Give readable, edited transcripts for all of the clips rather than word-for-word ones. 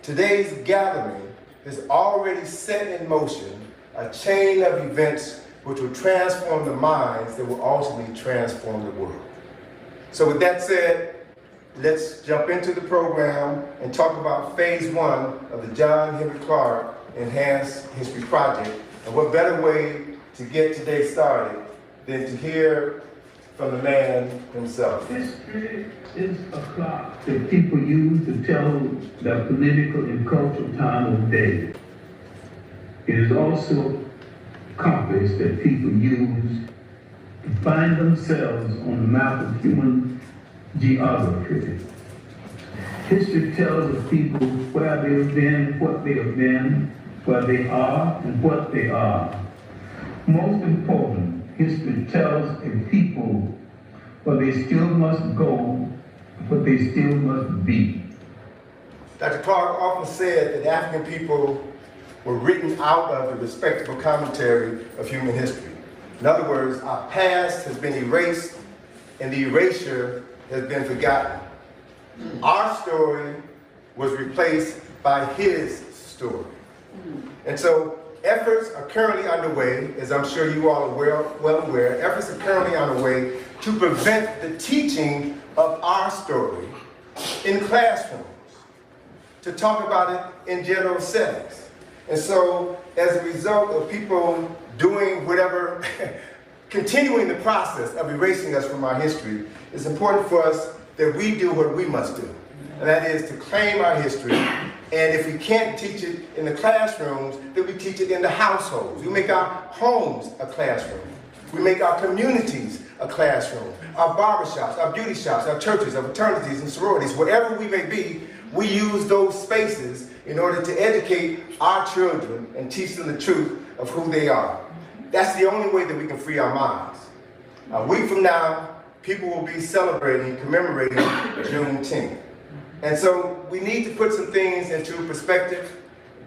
Today's gathering has already set in motion a chain of events which will transform the minds that will ultimately transform the world. So with that said, let's jump into the program and talk about phase one of the Henrik Clarke Enhanced History Project. And what better way to get today started than to hear from the man himself. History is a clock that people use to tell the political and cultural time of day. It is also a compass that people use to find themselves on the map of human geography. History tells of people where they have been, what they have been, where they are, and what they are. Most important, history tells of people where they still must go, but they still must be. Dr. Clarke often said that African people were written out of the respectable commentary of human history. In other words, our past has been erased and the erasure has been forgotten. Our story was replaced by his story. And so efforts are currently underway, as I'm sure you all are well aware, efforts are currently underway to prevent the teaching of our story in classrooms, to talk about it in general settings. And so as a result of people doing whatever, continuing the process of erasing us from our history, it's important for us that we do what we must do. And that is to claim our history. And if we can't teach it in the classrooms, then we teach it in the households. We make our homes a classroom. We make our communities a classroom. Our barbershops, our beauty shops, our churches, our fraternities and sororities, whatever we may be, we use those spaces in order to educate our children and teach them the truth of who they are. That's the only way that we can free our minds. A week from now, people will be celebrating, commemorating Juneteenth. And so we need to put some things into perspective.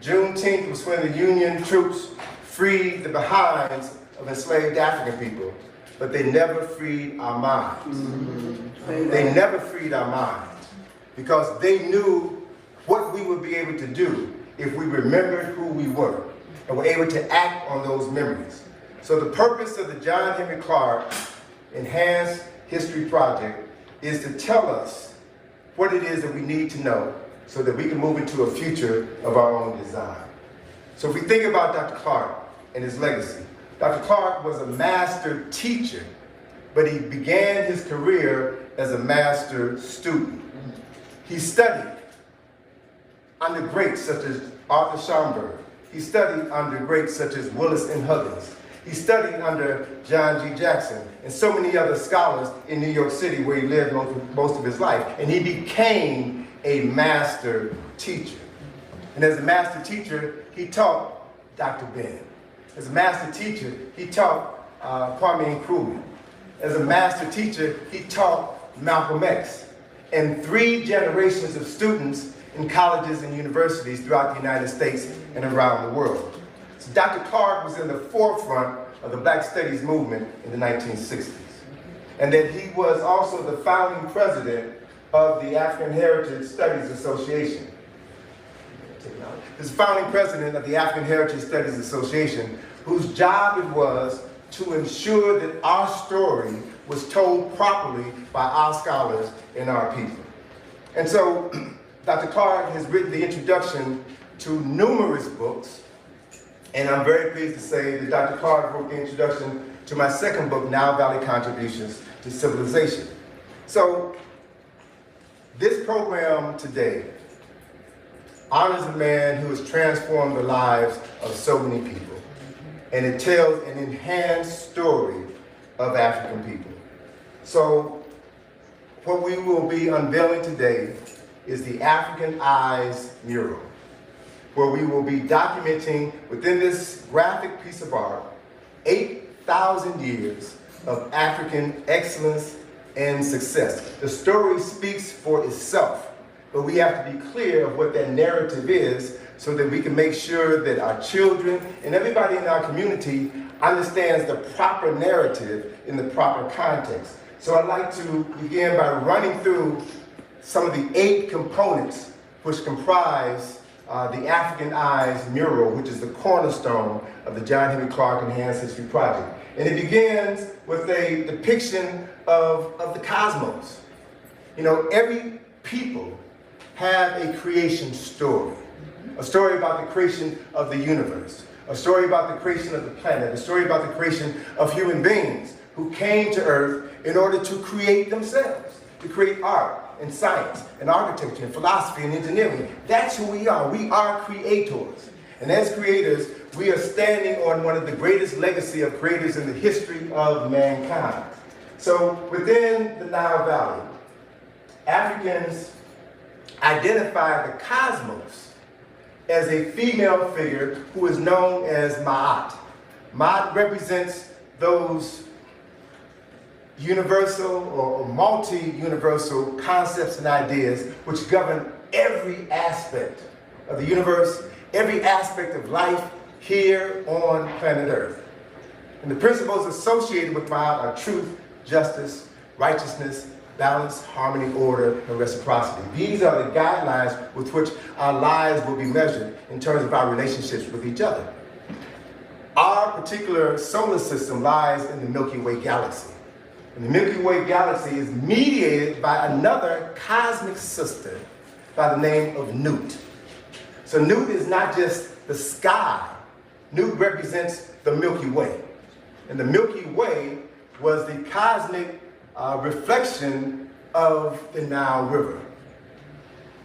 Juneteenth was when the Union troops freed the behinds of enslaved African people, but they never freed our minds. They never freed our minds because they knew what we would be able to do if we remembered who we were and were able to act on those memories. So the purpose of the Henrik Clarke Enhanced History Project is to tell us what it is that we need to know so that we can move into a future of our own design. So if we think about Dr. Clarke and his legacy, Dr. Clarke was a master teacher, but he began his career as a master student. He studied under greats such as Arthur Schomburg. He studied under greats such as Willis and Huggins. He studied under John G. Jackson and so many other scholars in New York City where he lived most of his life. And he became a master teacher. And as a master teacher, he taught Dr. Ben. As a master teacher, he taught Kwame Nkrumah. As a master teacher, he taught Malcolm X. And 3 generations of students in colleges and universities throughout the United States and around the world. So Dr. Clarke was in the forefront of the Black Studies movement in the 1960s. And that he was also the founding president of the African Heritage Studies Association. He's founding president of the African Heritage Studies Association, whose job it was to ensure that our story was told properly by our scholars and our people. And so Dr. Clarke has written the introduction to numerous books. And I'm very pleased to say that Dr. Clarke wrote the introduction to my second book, Now Valley Contributions to Civilization. So this program today honors a man who has transformed the lives of so many people. And it tells an enhanced story of African people. So what we will be unveiling today is the African Eyes mural, where we will be documenting within this graphic piece of art 8,000 years of African excellence and success. The story speaks for itself, but we have to be clear of what that narrative is so that we can make sure that our children and everybody in our community understands the proper narrative in the proper context. So I'd like to begin by running through some of the 8 components which comprise the African Eyes mural, which is the cornerstone of the John Henrik Clarke Enhanced History Project. And it begins with a depiction of the cosmos. You know, every people have a creation story. A story about the creation of the universe. A story about the creation of the planet. A story about the creation of human beings who came to Earth in order to create themselves, to create art and science and architecture and philosophy and engineering. That's who we are. We are creators. And as creators, we are standing on one of the greatest legacy of creators in the history of mankind. So within the Nile Valley, Africans identify the cosmos as a female figure who is known as Ma'at. Ma'at represents those universal or multi-universal concepts and ideas which govern every aspect of the universe, every aspect of life here on planet Earth. And the principles associated with Ma'at are truth, justice, righteousness, balance, harmony, order, and reciprocity. These are the guidelines with which our lives will be measured in terms of our relationships with each other. Our particular solar system lies in the Milky Way galaxy. And the Milky Way galaxy is mediated by another cosmic sister by the name of Nut. So Nut is not just the sky. Nut represents the Milky Way. And the Milky Way was the cosmic reflection of the Nile River.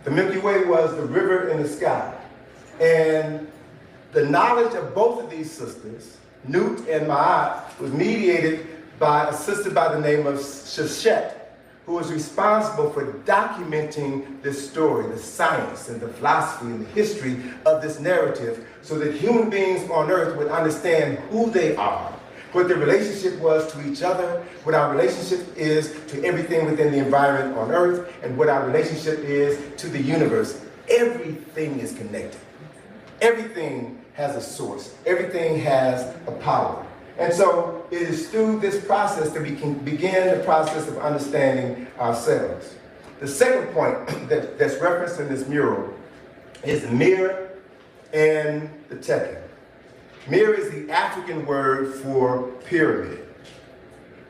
The Milky Way was the river in the sky. And the knowledge of both of these sisters, Nut and Ma'at, was mediated by a sister by the name of JHCEH, who was responsible for documenting this story, the science and the philosophy and the history of this narrative, so that human beings on Earth would understand who they are, what their relationship was to each other, what our relationship is to everything within the environment on Earth, and what our relationship is to the universe. Everything is connected. Everything has a source. Everything has a power. And so it is through this process that we can begin the process of understanding ourselves. The second point that's referenced in this mural is the mirror and the tekken. Mirror is the African word for pyramid.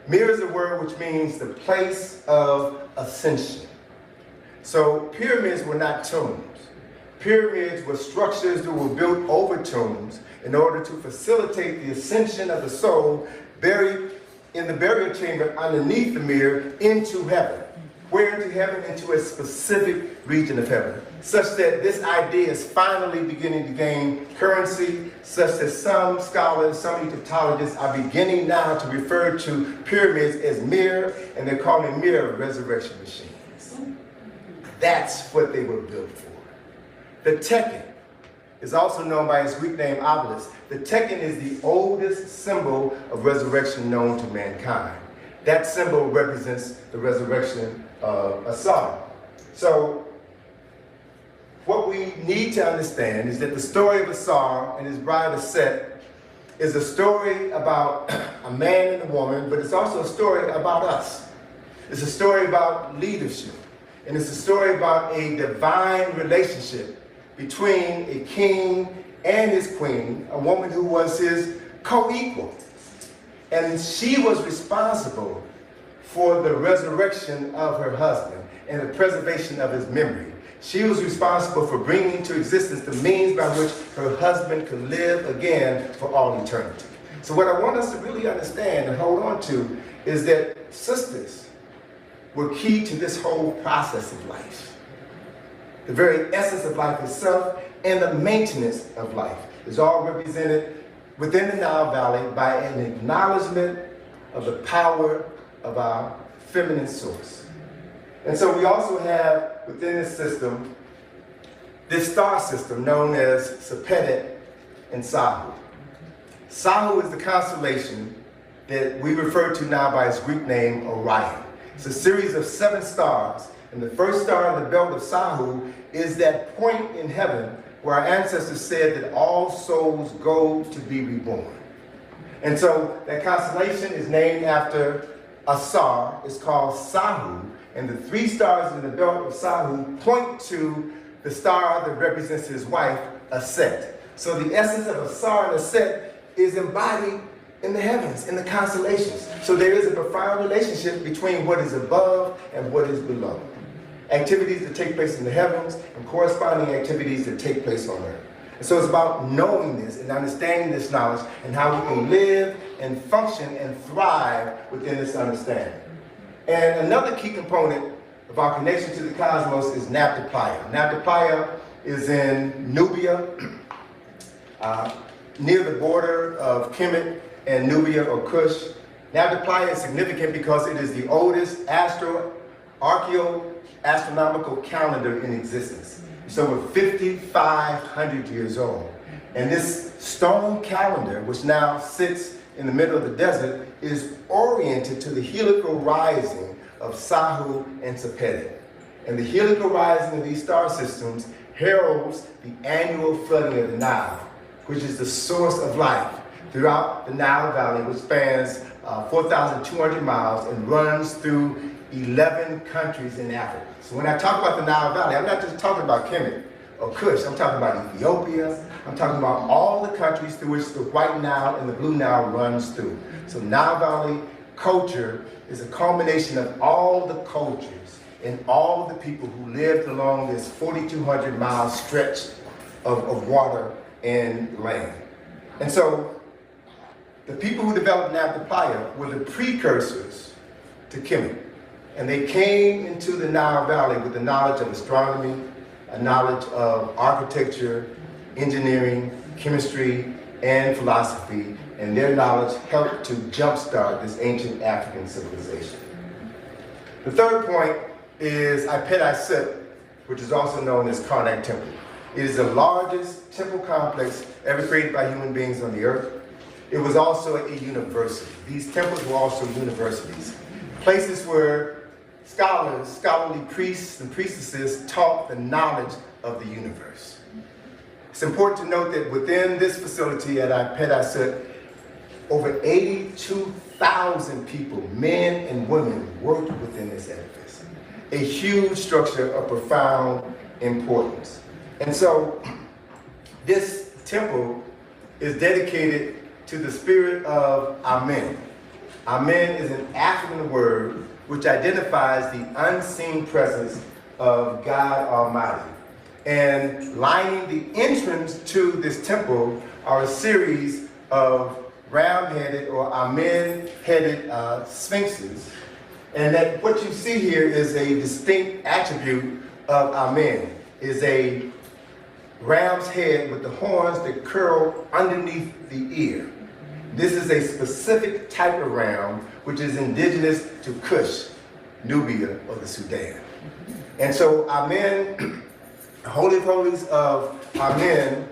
Mirror is a word which means the place of ascension. So pyramids were not tombs. Pyramids were structures that were built over tombs in order to facilitate the ascension of the soul buried in the burial chamber underneath the mirror into heaven. Where into heaven? Into a specific region of heaven, such that this idea is finally beginning to gain currency, such that some scholars, some Egyptologists are beginning now to refer to pyramids as mirror, and they're calling mirror resurrection machines. That's what they were built for. The tekken is also known by its Greek name obelisk. The tekken is the oldest symbol of resurrection known to mankind. That symbol represents the resurrection of Asar. So what we need to understand is that the story of Asar and his bride Aset is a story about a man and a woman, but it's also a story about us. It's a story about leadership, and it's a story about a divine relationship between a king and his queen, a woman who was his co-equal. And she was responsible for the resurrection of her husband and the preservation of his memory. She was responsible for bringing to existence the means by which her husband could live again for all eternity. So what I want us to really understand and hold on to is that sisters were key to this whole process of life. The very essence of life itself and the maintenance of life is all represented within the Nile Valley by an acknowledgement of the power of our feminine source. And so we also have within this system, this star system known as Septet and Sahu. Sahu is the constellation that we refer to now by its Greek name, Orion. It's a series of 7 stars, and the first star in the belt of Sahu is that point in heaven where our ancestors said that all souls go to be reborn. And so that constellation is named after Asar. It's called Sahu, and the 3 stars in the belt of Sahu point to the star that represents his wife, a set. So the essence of a star and a set is embodied in the heavens, in the constellations. So there is a profound relationship between what is above and what is below. Activities that take place in the heavens and corresponding activities that take place on earth. And so it's about knowing this and understanding this knowledge and how we can live and function and thrive within this understanding. And another key component of our connection to the cosmos is Nabta Playa. Nabta Playa is in Nubia, near the border of Kemet and Nubia or Kush. Nabta Playa is significant because it is the oldest astronomical calendar in existence. It's over 5,500 years old. And this stone calendar, which now sits in the middle of the desert, is oriented to the heliacal rising of Sahu and Sapeti. And the heliacal rising of these star systems heralds the annual flooding of the Nile, which is the source of life throughout the Nile Valley, which spans 4,200 miles and runs through 11 countries in Africa. So when I talk about the Nile Valley, I'm not just talking about Kemet or Kush. I'm talking about Ethiopia. I'm talking about all the countries through which the White Nile and the Blue Nile runs through. So Nile Valley culture is a culmination of all the cultures and all of the people who lived along this 4,200 mile stretch of water and land. And so the people who developed Nabta Playa were the precursors to Kemet. And they came into the Nile Valley with the knowledge of astronomy, a knowledge of architecture, engineering, chemistry, and philosophy, and their knowledge helped to jumpstart this ancient African civilization. The third point is Ipet-I-Sut, which is also known as Karnak Temple. It is the largest temple complex ever created by human beings on the earth. It was also a university. These temples were also universities, places where scholars, scholarly priests and priestesses taught the knowledge of the universe. It's important to note that within this facility at Ipet-I-Sut, over 82,000 people, men and women, worked within this edifice. A huge structure of profound importance. And so this temple is dedicated to the spirit of Amen. Amen is an African word which identifies the unseen presence of God Almighty. And lining the entrance to this temple are a series of round-headed or Amen-headed sphinxes. And that what you see here is a distinct attribute of Amen, is a ram's head with the horns that curl underneath the ear. This is a specific type of ram which is indigenous to Kush, Nubia, or the Sudan. And so Amen, the Holy of Holies of Amen,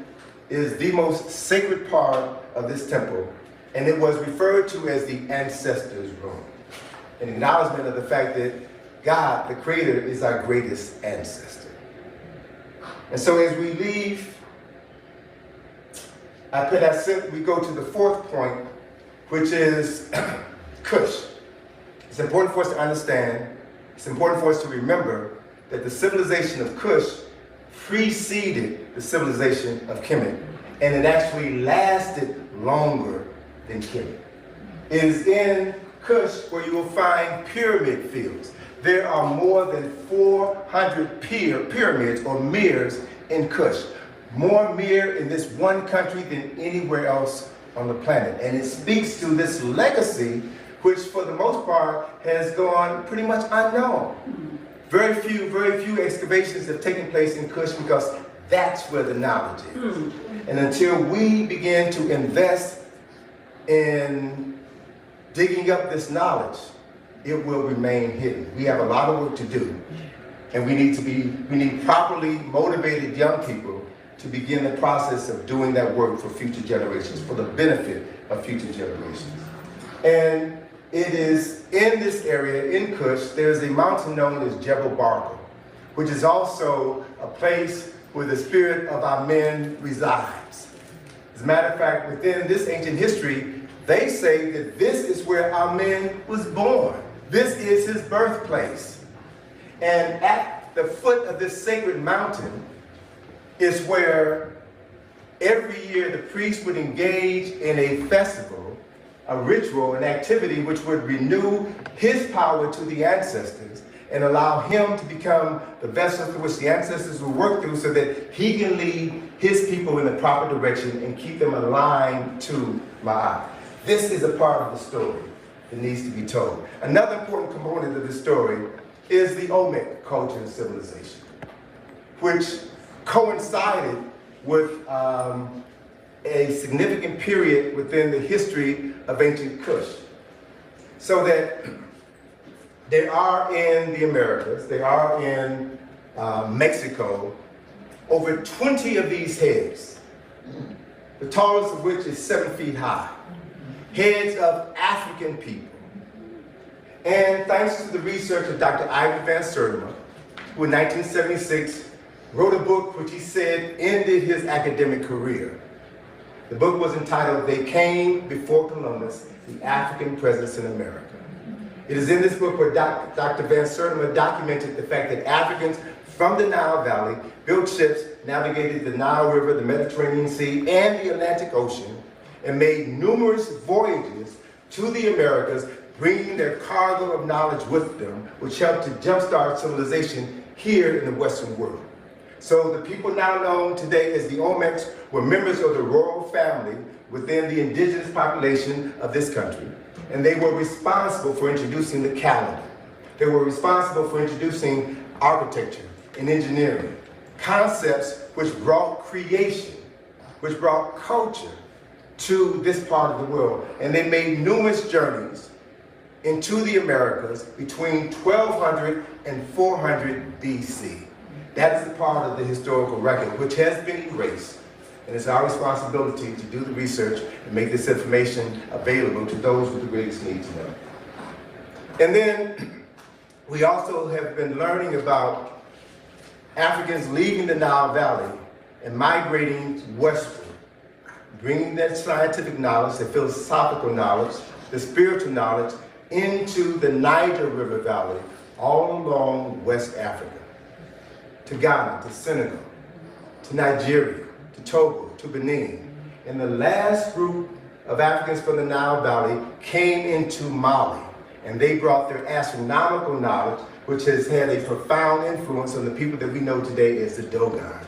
is the most sacred part of this temple, and it was referred to as the ancestors' room, an acknowledgement of the fact that God, the Creator, is our greatest ancestor. And so as we leave Ipet-I-Sut, we go to the fourth point, which is Kush. It's important for us to understand, it's important for us to remember that the civilization of Kush preceded the civilization of Kemet, and it actually lasted longer than Kemet. It is in Kush where you will find pyramid fields. There are more than 400 pyramids or mirs in Kush. More mir in this one country than anywhere else on the planet. And it speaks to this legacy, which for the most part has gone pretty much unknown. Very few excavations have taken place in Kush because that's where the knowledge is. And until we begin to invest in digging up this knowledge, it will remain hidden. We have a lot of work to do. And we need properly motivated young people to begin the process of doing that work for future generations, for the benefit of future generations. And it is in this area, in Kush, there's a mountain known as Jebel Barka, which is also a place where the spirit of Amen resides. As a matter of fact, within this ancient history, they say that this is where Amen was born. This is his birthplace. And at the foot of this sacred mountain, is where every year the priest would engage in a festival, a ritual, an activity which would renew his power to the ancestors and allow him to become the vessel through which the ancestors will work through so that he can lead his people in the proper direction and keep them aligned to Ma'at. This is a part of the story that needs to be told. Another important component of the story is the Olmec culture and civilization, which coincided with a significant period within the history of ancient Kush. So that they are in the Americas, they are in Mexico, over 20 of these heads, the tallest of which is 7 feet high, heads of African people. And thanks to the research of Dr. Ivan Van Sertima, who in 1976 wrote a book which he said ended his academic career. The book was entitled, They Came Before Columbus, the African Presence in America. It is in this book where Dr. Van Sertima documented the fact that Africans from the Nile Valley built ships, navigated the Nile River, the Mediterranean Sea, and the Atlantic Ocean, and made numerous voyages to the Americas, bringing their cargo of knowledge with them, which helped to jumpstart civilization here in the Western world. So the people now known today as the Olmecs were members of the royal family within the indigenous population of this country. And they were responsible for introducing the calendar. They were responsible for introducing architecture and engineering, concepts which brought creation, which brought culture to this part of the world. And they made numerous journeys into the Americas between 1200 and 400 BC. That is a part of the historical record which has been erased. And it's our responsibility to do the research and make this information available to those with the greatest need to know. And then we also have been learning about Africans leaving the Nile Valley and migrating westward, bringing that scientific knowledge, the philosophical knowledge, the spiritual knowledge into the Niger River Valley, all along West Africa, to Ghana, to Senegal, to Nigeria, to Togo, to Benin. And the last group of Africans from the Nile Valley came into Mali, and they brought their astronomical knowledge, which has had a profound influence on the people that we know today as the Dogon.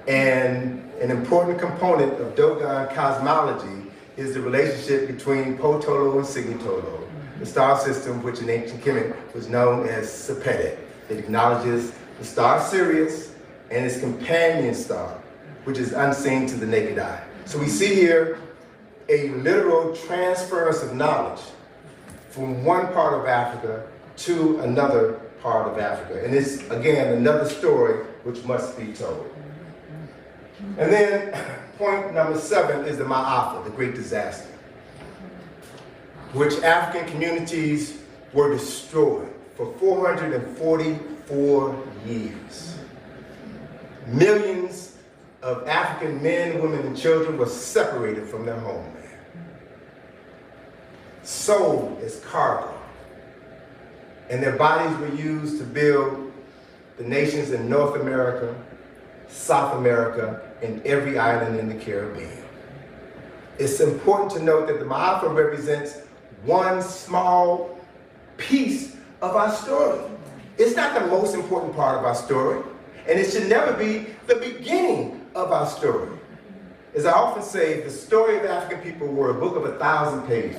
And an important component of Dogon cosmology is the relationship between Potolo and Sigitolo, the star system which in ancient Kemet was known as Sepede. It acknowledges the star Sirius and its companion star, which is unseen to the naked eye. So we see here a literal transference of knowledge from one part of Africa to another part of Africa. And it's, again, another story which must be told. And then point number 7 is the Ma'afa, the Great Disaster, which African communities were destroyed for 444 years. Millions of African men, women, and children were separated from their homeland, sold as cargo, and their bodies were used to build the nations in North America, South America, and every island in the Caribbean. It's important to note that the Ma'afa represents one small piece of our story. It's not the most important part of our story, and it should never be the beginning of our story. As I often say, the story of African people were a book of 1,000 pages.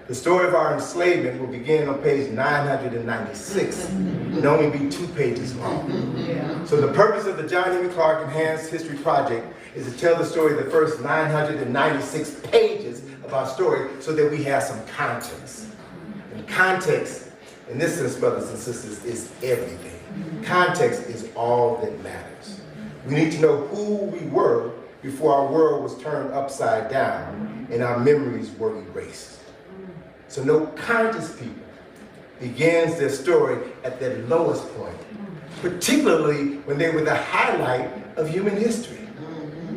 The story of our enslavement will begin on page 996 and only be 2 pages long. Yeah. So the purpose of the John Henrik Clarke Enhanced History Project is to tell the story of the first 996 pages of our story so that we have some context. And context, in this sense, brothers and sisters, is everything. Context is all that matters. We need to know who we were before our world was turned upside down and our memories were erased. So no conscious people begins their story at their lowest point, particularly when they were the highlight of human history.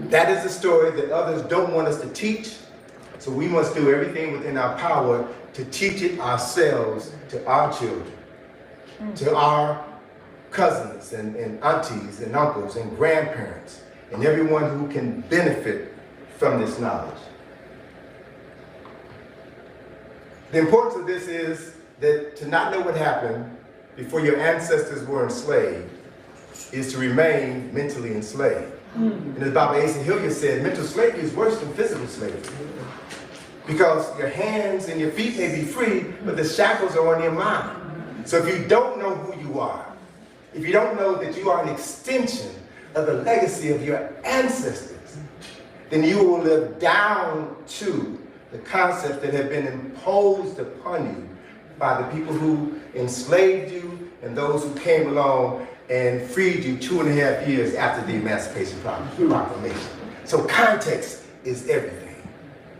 That is a story that others don't want us to teach, so we must do everything within our power to teach it ourselves to our children, to our cousins and aunties and uncles and grandparents and everyone who can benefit from this knowledge. The importance of this is that to not know what happened before your ancestors were enslaved is to remain mentally enslaved. And as Baba Asa Hilliard said, mental slavery is worse than physical slavery. Because your hands and your feet may be free, but the shackles are on your mind. So if you don't know who you are, if you don't know that you are an extension of the legacy of your ancestors, then you will live down to the concepts that have been imposed upon you by the people who enslaved you and those who came along and freed you 2.5 years after the Emancipation Proclamation. So context is everything.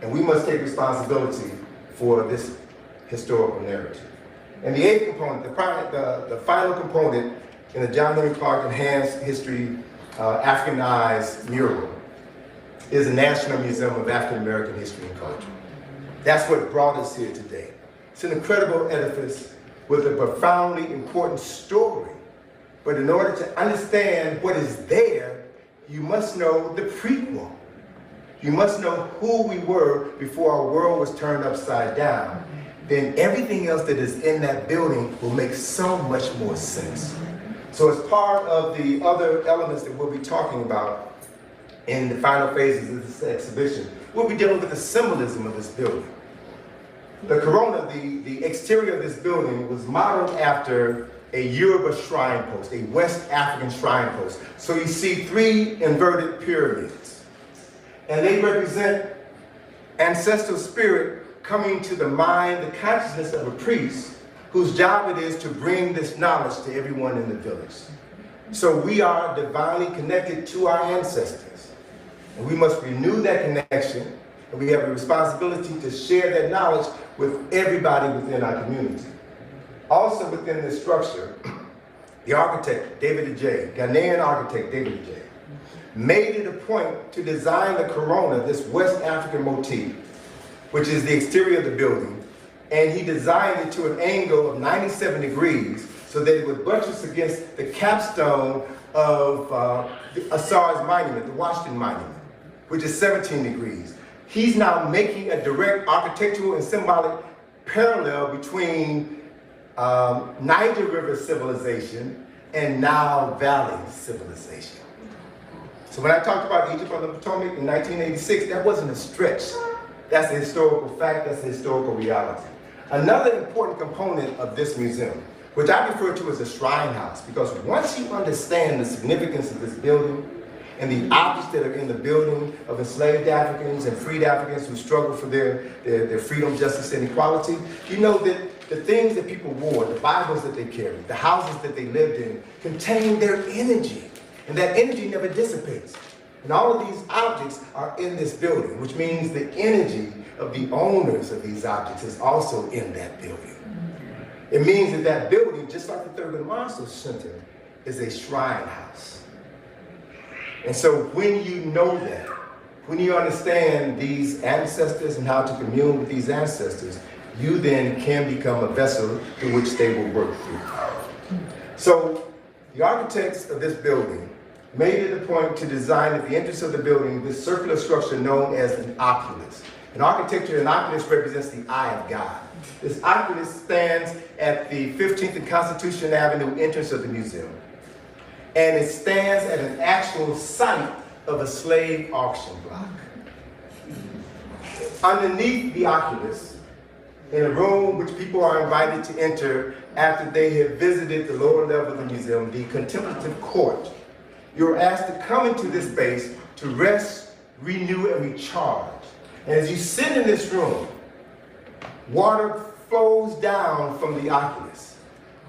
And we must take responsibility for this historical narrative. And the eighth component, the final component in the John Henrik Clarke Enhanced History Africanized mural is the National Museum of African American History and Culture. That's what brought us here today. It's an incredible edifice with a profoundly important story. But in order to understand what is there, you must know the prequel. You must know who we were before our world was turned upside down. Then everything else that is in that building will make so much more sense. So as part of the other elements that we'll be talking about in the final phases of this exhibition, we'll be dealing with the symbolism of this building. The corona, the exterior of this building was modeled after a Yoruba shrine post, a West African shrine post. So you see 3 inverted pyramids. And they represent ancestral spirit coming to the mind, the consciousness of a priest whose job it is to bring this knowledge to everyone in the village. So we are divinely connected to our ancestors. And we must renew that connection, and we have a responsibility to share that knowledge with everybody within our community. Also within this structure, the architect, David Ajay, Ghanaian architect David Ajay, made it a point to design the corona, this West African motif, which is the exterior of the building, and he designed it to an angle of 97 degrees so that it would buttress against the capstone of the Asar's monument, the Washington Monument, which is 17 degrees. He's now making a direct architectural and symbolic parallel between Niger River civilization and Nile Valley civilization. So when I talked about Egypt on the Potomac in 1986, that wasn't a stretch. That's a historical fact, that's a historical reality. Another important component of this museum, which I refer to as a shrine house, because once you understand the significance of this building and the objects that are in the building of enslaved Africans and freed Africans who struggle for their freedom, justice, and equality, you know that the things that people wore, the Bibles that they carried, the houses that they lived in, contain their energy. And that energy never dissipates. And all of these objects are in this building, which means the energy of the owners of these objects is also in that building. It means that that building, just like the Thurgood Marshall Center, is a shrine house. And so when you know that, when you understand these ancestors and how to commune with these ancestors, you then can become a vessel through which they will work through. So the architects of this building made it a point to design at the entrance of the building this circular structure known as an oculus. In architecture, an oculus represents the eye of God. This oculus stands at the 15th and Constitution Avenue entrance of the museum. And it stands at an actual site of a slave auction block. Underneath the oculus, in a room which people are invited to enter after they have visited the lower level of the museum, the contemplative court, you're asked to come into this space to rest, renew, and recharge. And as you sit in this room, water flows down from the oculus.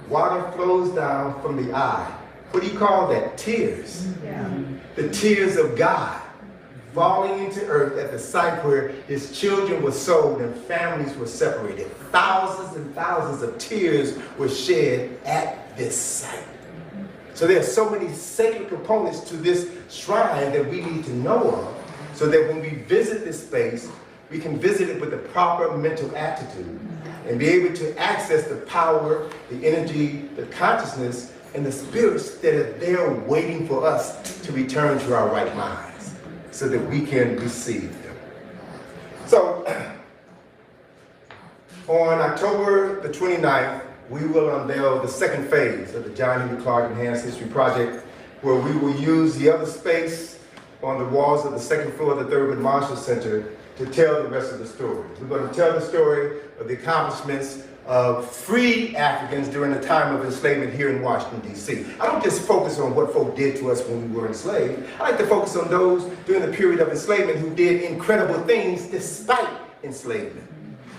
Water flows down from the eye. What do you call that? Tears. Yeah. The tears of God falling into earth at the site where his children were sold and families were separated. Thousands and thousands of tears were shed at this site. So there are so many sacred components to this shrine that we need to know of, so that when we visit this space, we can visit it with the proper mental attitude and be able to access the power, the energy, the consciousness, and the spirits that are there waiting for us to return to our right minds so that we can receive them. So, on October the 29th, we will unveil the second phase of the John Henrik Clarke Enhanced History Project, where we will use the other space on the walls of the second floor of the Thurgood Marshall Center to tell the rest of the story. We're going to tell the story of the accomplishments of free Africans during the time of enslavement here in Washington, D.C. I don't just focus on what folk did to us when we were enslaved. I like to focus on those during the period of enslavement who did incredible things despite enslavement,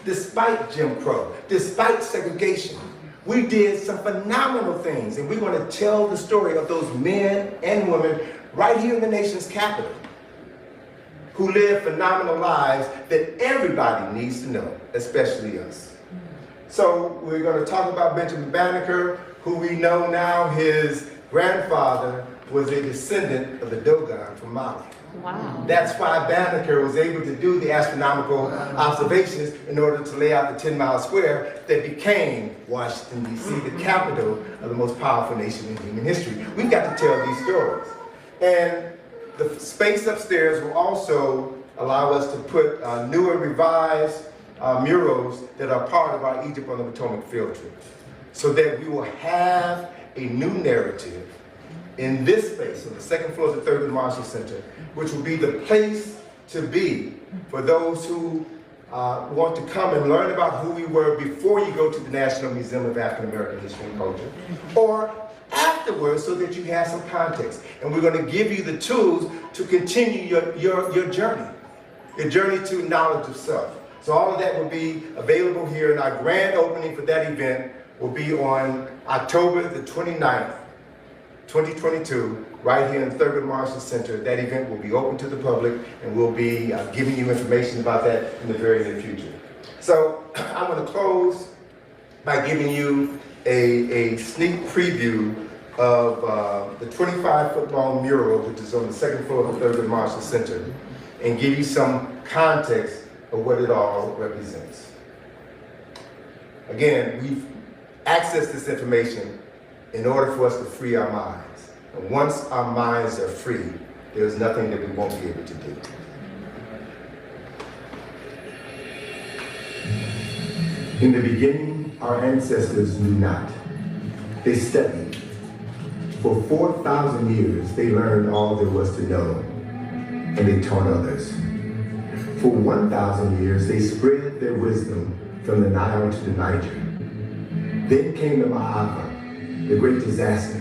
despite Jim Crow, despite segregation. We did some phenomenal things, and we're going to tell the story of those men and women right here in the nation's capital who lived phenomenal lives that everybody needs to know, especially us. So we're going to talk about Benjamin Banneker, who we know now his grandfather was a descendant of the Dogon from Mali. Wow. That's why Banneker was able to do the astronomical observations in order to lay out the 10-mile square that became Washington, D.C., the capital of the most powerful nation in human history. We've got to tell these stories. And the space upstairs will also allow us to put new and revised murals that are part of our Egypt on the Potomac field trip, so that we will have a new narrative in this space on the second floor of the Thurgood Marshall Center, which will be the place to be for those who want to come and learn about who we were before you go to the National Museum of African American History and Culture, or afterwards, so that you have some context. And we're going to give you the tools to continue your journey to knowledge of self. So all of that will be available here, and our grand opening for that event will be on October the 29th, 2022, right here in Thurgood Marshall Center. That event will be open to the public, and we'll be giving you information about that in the very near future. So I'm going to close by giving you a sneak preview of the 25-foot long mural, which is on the second floor of the Thurgood Marshall Center, and give you some context of what it all represents. Again, we've accessed this information in order for us to free our minds. And once our minds are free, there's nothing that we won't be able to do. In the beginning, our ancestors knew not. They studied. For 4,000 years, they learned all there was to know, and they taught others. For 1,000 years, they spread their wisdom from the Nile to the Niger. Then came the Ma'afa, the great disaster.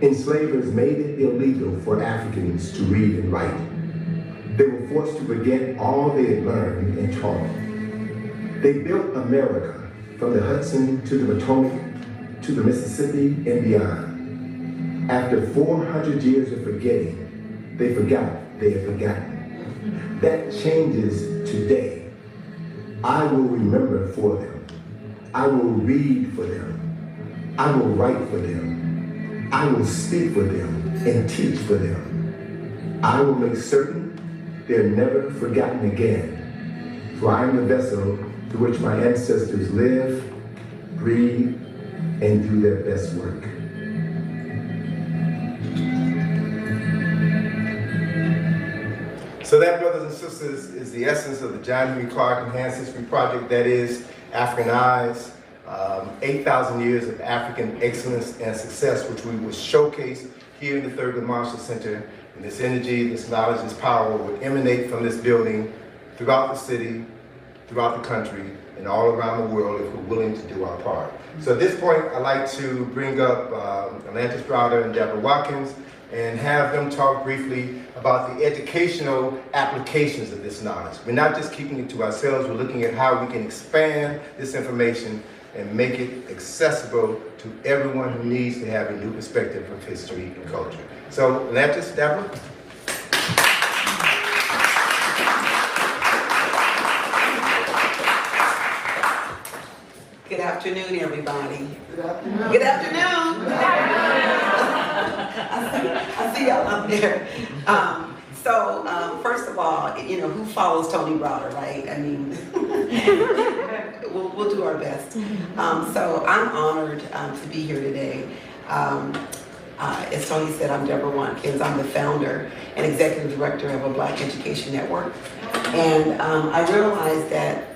Enslavers made it illegal for Africans to read and write. They were forced to forget all they had learned and taught. They built America from the Hudson to the Potomac to the Mississippi and beyond. After 400 years of forgetting, they forgot they had forgotten. That changes today. I will remember for them. I will read for them. I will write for them. I will speak for them and teach for them. I will make certain they're never forgotten again. For I am the vessel through which my ancestors live, breathe, and do their best work. So that, brothers and sisters, is the essence of the John Henrik Clarke Enhanced History Project. That is African Eyes, 8,000 years of African excellence and success, which we will showcase here in the Thurgood Marshall Center. And this energy, this knowledge, this power will emanate from this building throughout the city, throughout the country, and all around the world if we're willing to do our part. So at this point, I'd like to bring up Atlanta Strada and Deborah Watkins and have them talk briefly about the educational applications of this knowledge. We're not just keeping it to ourselves, we're looking at how we can expand this information and make it accessible to everyone who needs to have a new perspective of history and culture. So, Atlanta, Deborah. Good afternoon, everybody. Good afternoon. Good afternoon. I see y'all up there. First of all, you know, who follows Tony Browder, right? I mean, we'll do our best. So I'm honored to be here today. As Tony said, I'm Deborah Watkins. I'm the founder and executive director of a Black Education Network. And I realized that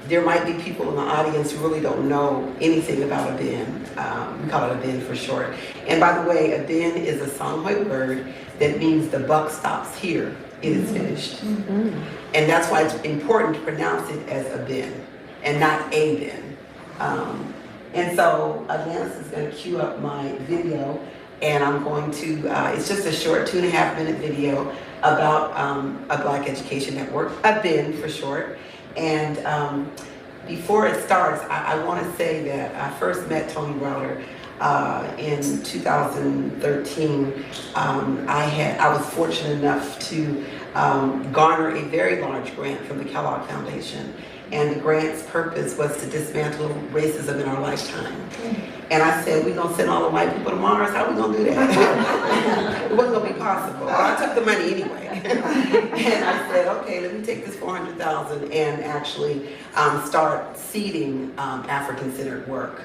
there might be people in the audience who really don't know anything about a bin. We call it a bin for short. And by the way, a bin is a Songhoy word that means the buck stops here. It is finished. And that's why it's important to pronounce it as a bin and not a bin. And so Lance is going to cue up my video, and I'm going to, it's just a short 2.5-minute video about a Black Education Network, a bin for short. And before it starts, I want to say that I first met Tony Browder in 2013. I was fortunate enough to garner a very large grant from the Kellogg Foundation. And the grant's purpose was to dismantle racism in our lifetime. And I said, we're gonna send all the white people to Mars, how are we gonna do that? It wasn't gonna be possible. Well, I took the money anyway. And I said, okay, let me take this $400,000 and actually start seeding African-centered work.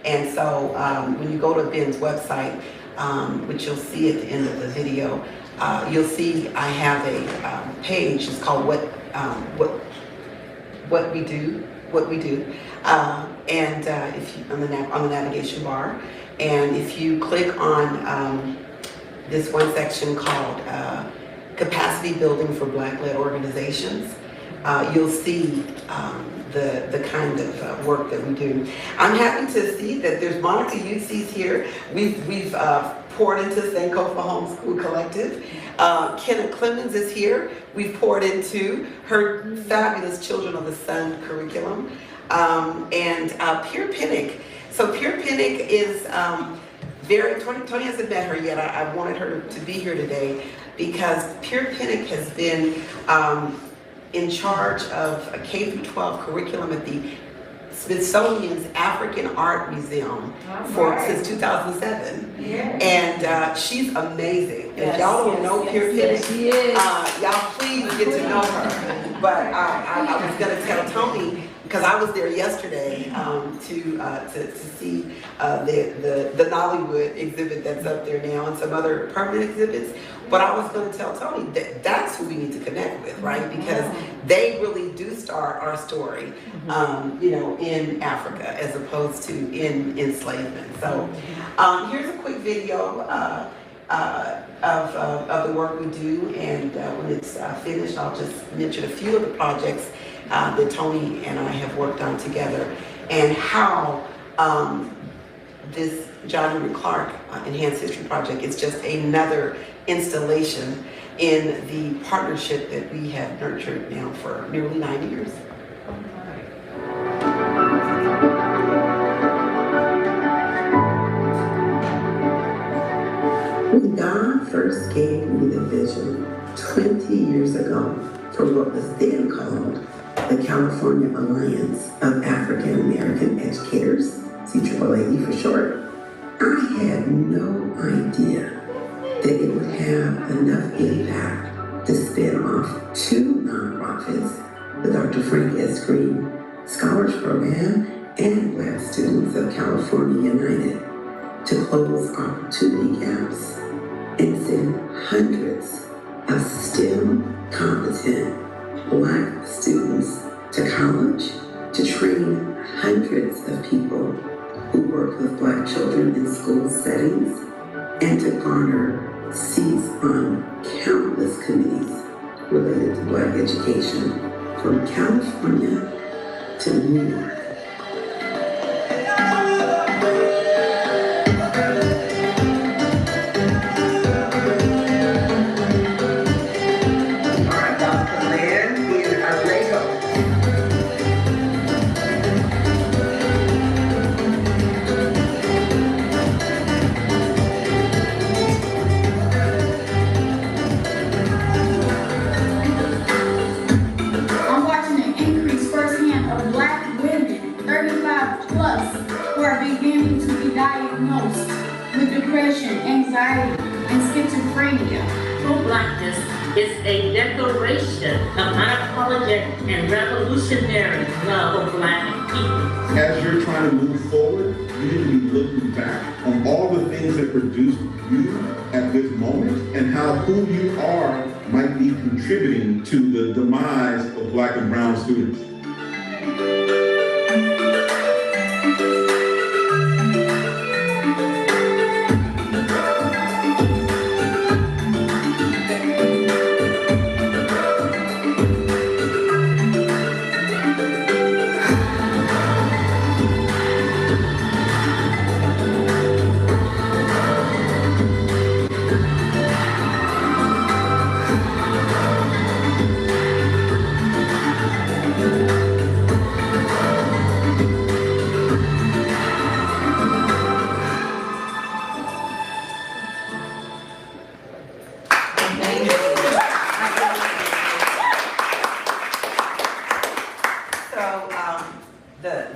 And so when you go to Ben's website, which you'll see at the end of the video, you'll see I have a page. It's called What We Do. And if you on the navigation bar, and if you click on this one section called Capacity Building for Black-led Organizations, you'll see the kind of work that we do. I'm happy to see that there's Monica Utzi's here. We've poured into Sankofa Homeschool Collective. Kenna Clemens is here. We've poured into her fabulous Children of the Sun curriculum. And Pierre Pinnick. So Pierre Pinnick is Tony hasn't met her yet. I wanted her to be here today because Pierre Pinnick has been in charge of a K-12 curriculum at the Smithsonian's African Art Museum since 2007. Yeah. And she's amazing. Yes, if y'all don't know Pierre Pinnick, y'all please get to know her. But I was going to tell Tony, because I was there yesterday to see the Nollywood exhibit that's up there now and some other permanent exhibits. But I was going to tell Tony that that's who we need to connect with, right? Because they really do start our story, in Africa as opposed to in enslavement. So here's a quick video of the work we do, and when it's finished, I'll just mention a few of the projects that Tony and I have worked on together, and how this John Henrik Clarke Enhanced History Project is just another installation in the partnership that we have nurtured now for nearly 9 years. When God first gave me the vision 20 years ago for what was then called the California Alliance of African American Educators, CAAE for short, I had no idea that it would have enough impact to spin off 2 nonprofits, the Dr. Frank S. Green Scholars Program and Black Students of California United, to close opportunity gaps and send hundreds of STEM competent Black students to college, to train hundreds of people who work with Black children in school settings, and to garner seats on countless committees related to Black education from California to New York. Anxiety, and schizophrenia. True Blackness is a declaration of unapologetic and revolutionary love of Black people. As you're trying to move forward, you need to be looking back on all the things that produced you at this moment and how who you are might be contributing to the demise of Black and brown students.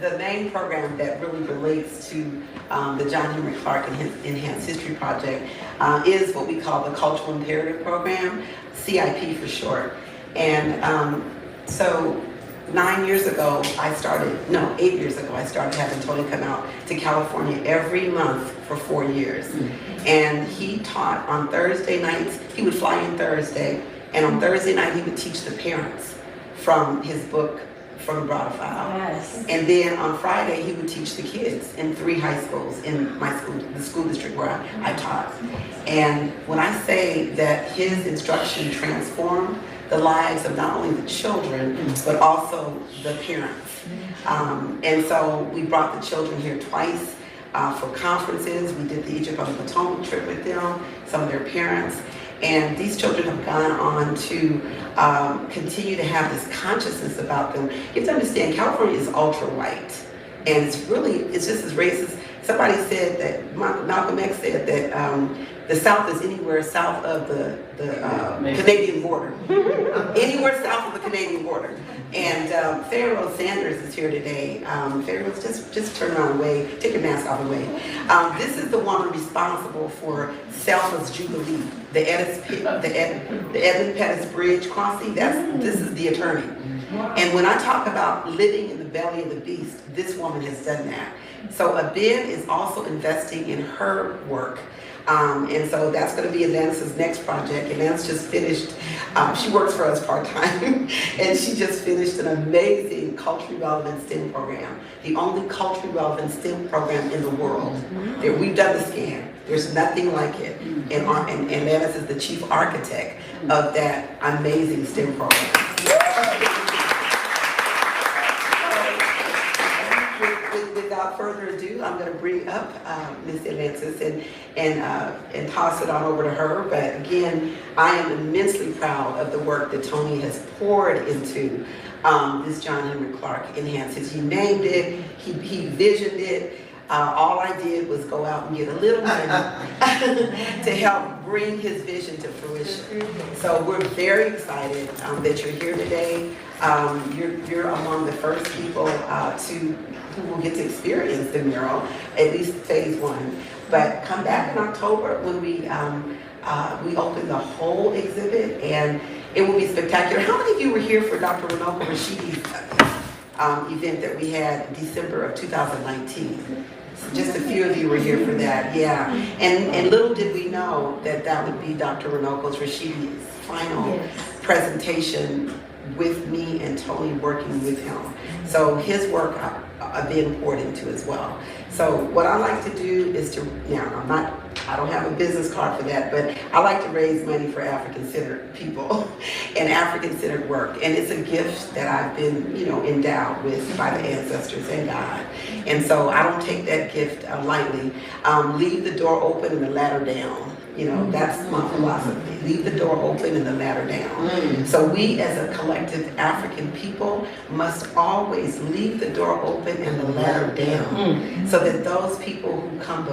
The main program that really relates to the John Henrik Clarke Enhanced History Project is what we call the Cultural Imperative Program, CIP for short. And so 8 years ago, I started having Tony come out to California every month for 4 years. And he taught on Thursday nights. He would fly in Thursday, and on Thursday night he would teach the parents from his book, From Abroad to File. Yes. And then on Friday, he would teach the kids in 3 high schools in my school, the school district where I taught. And when I say that his instruction transformed the lives of not only the children, but also the parents. And so we brought the children here twice for conferences. We did the Egypt on the Potomac trip with them, some of their parents. And these children have gone on to continue to have this consciousness about them. You have to understand, California is ultra white. And it's just as racist. Somebody said that, Malcolm X said that the South is anywhere south of the Canadian border. Anywhere south of the Canadian border. And Pharaoh Sanders is here today. Pharaoh, just turn around and wave, take your mask off and wave. This is the woman responsible for Selma's Jubilee, the Edmund Pettus Bridge crossing. This is the attorney. And when I talk about living in the belly of the beast, this woman has done that. So Abin is also investing in her work. And so that's going to be Atlantis' next project. Atlantis just finished, she works for us part-time, and she just finished an amazing culturally relevant STEM program. The only culturally relevant STEM program in the world. We've done the scan. There's nothing like it. And Atlantis is the chief architect of that amazing STEM program. Without further ado, I'm going to bring up Ms. Atlantis and toss it on over to her. But again, I am immensely proud of the work that Tony has poured into this John Henrik Clarke Enhanced. He named it, he visioned it. All I did was go out and get a little money to help bring his vision to fruition. So we're very excited that you're here today. You're among the first people who will get to experience the mural, at least phase 1. But come back in October when we open the whole exhibit, and it will be spectacular. How many of you were here for Dr. Runoko Rashidi's event that we had December of 2019? Just a few of you were here for that, yeah. And little did we know that would be Dr. Runoko Rashidi's final presentation with me and Tony working with him. So his work I've been poured into as well. So what I like to do is to, now I don't have a business card for that, but I like to raise money for African-centered people and African-centered work. And it's a gift that I've been, endowed with by the ancestors and God. And so I don't take that gift lightly. Leave the door open and the ladder down. That's my philosophy. Leave the door open and the ladder down. So we as a collective African people must always leave the door open and the ladder down so that those people who come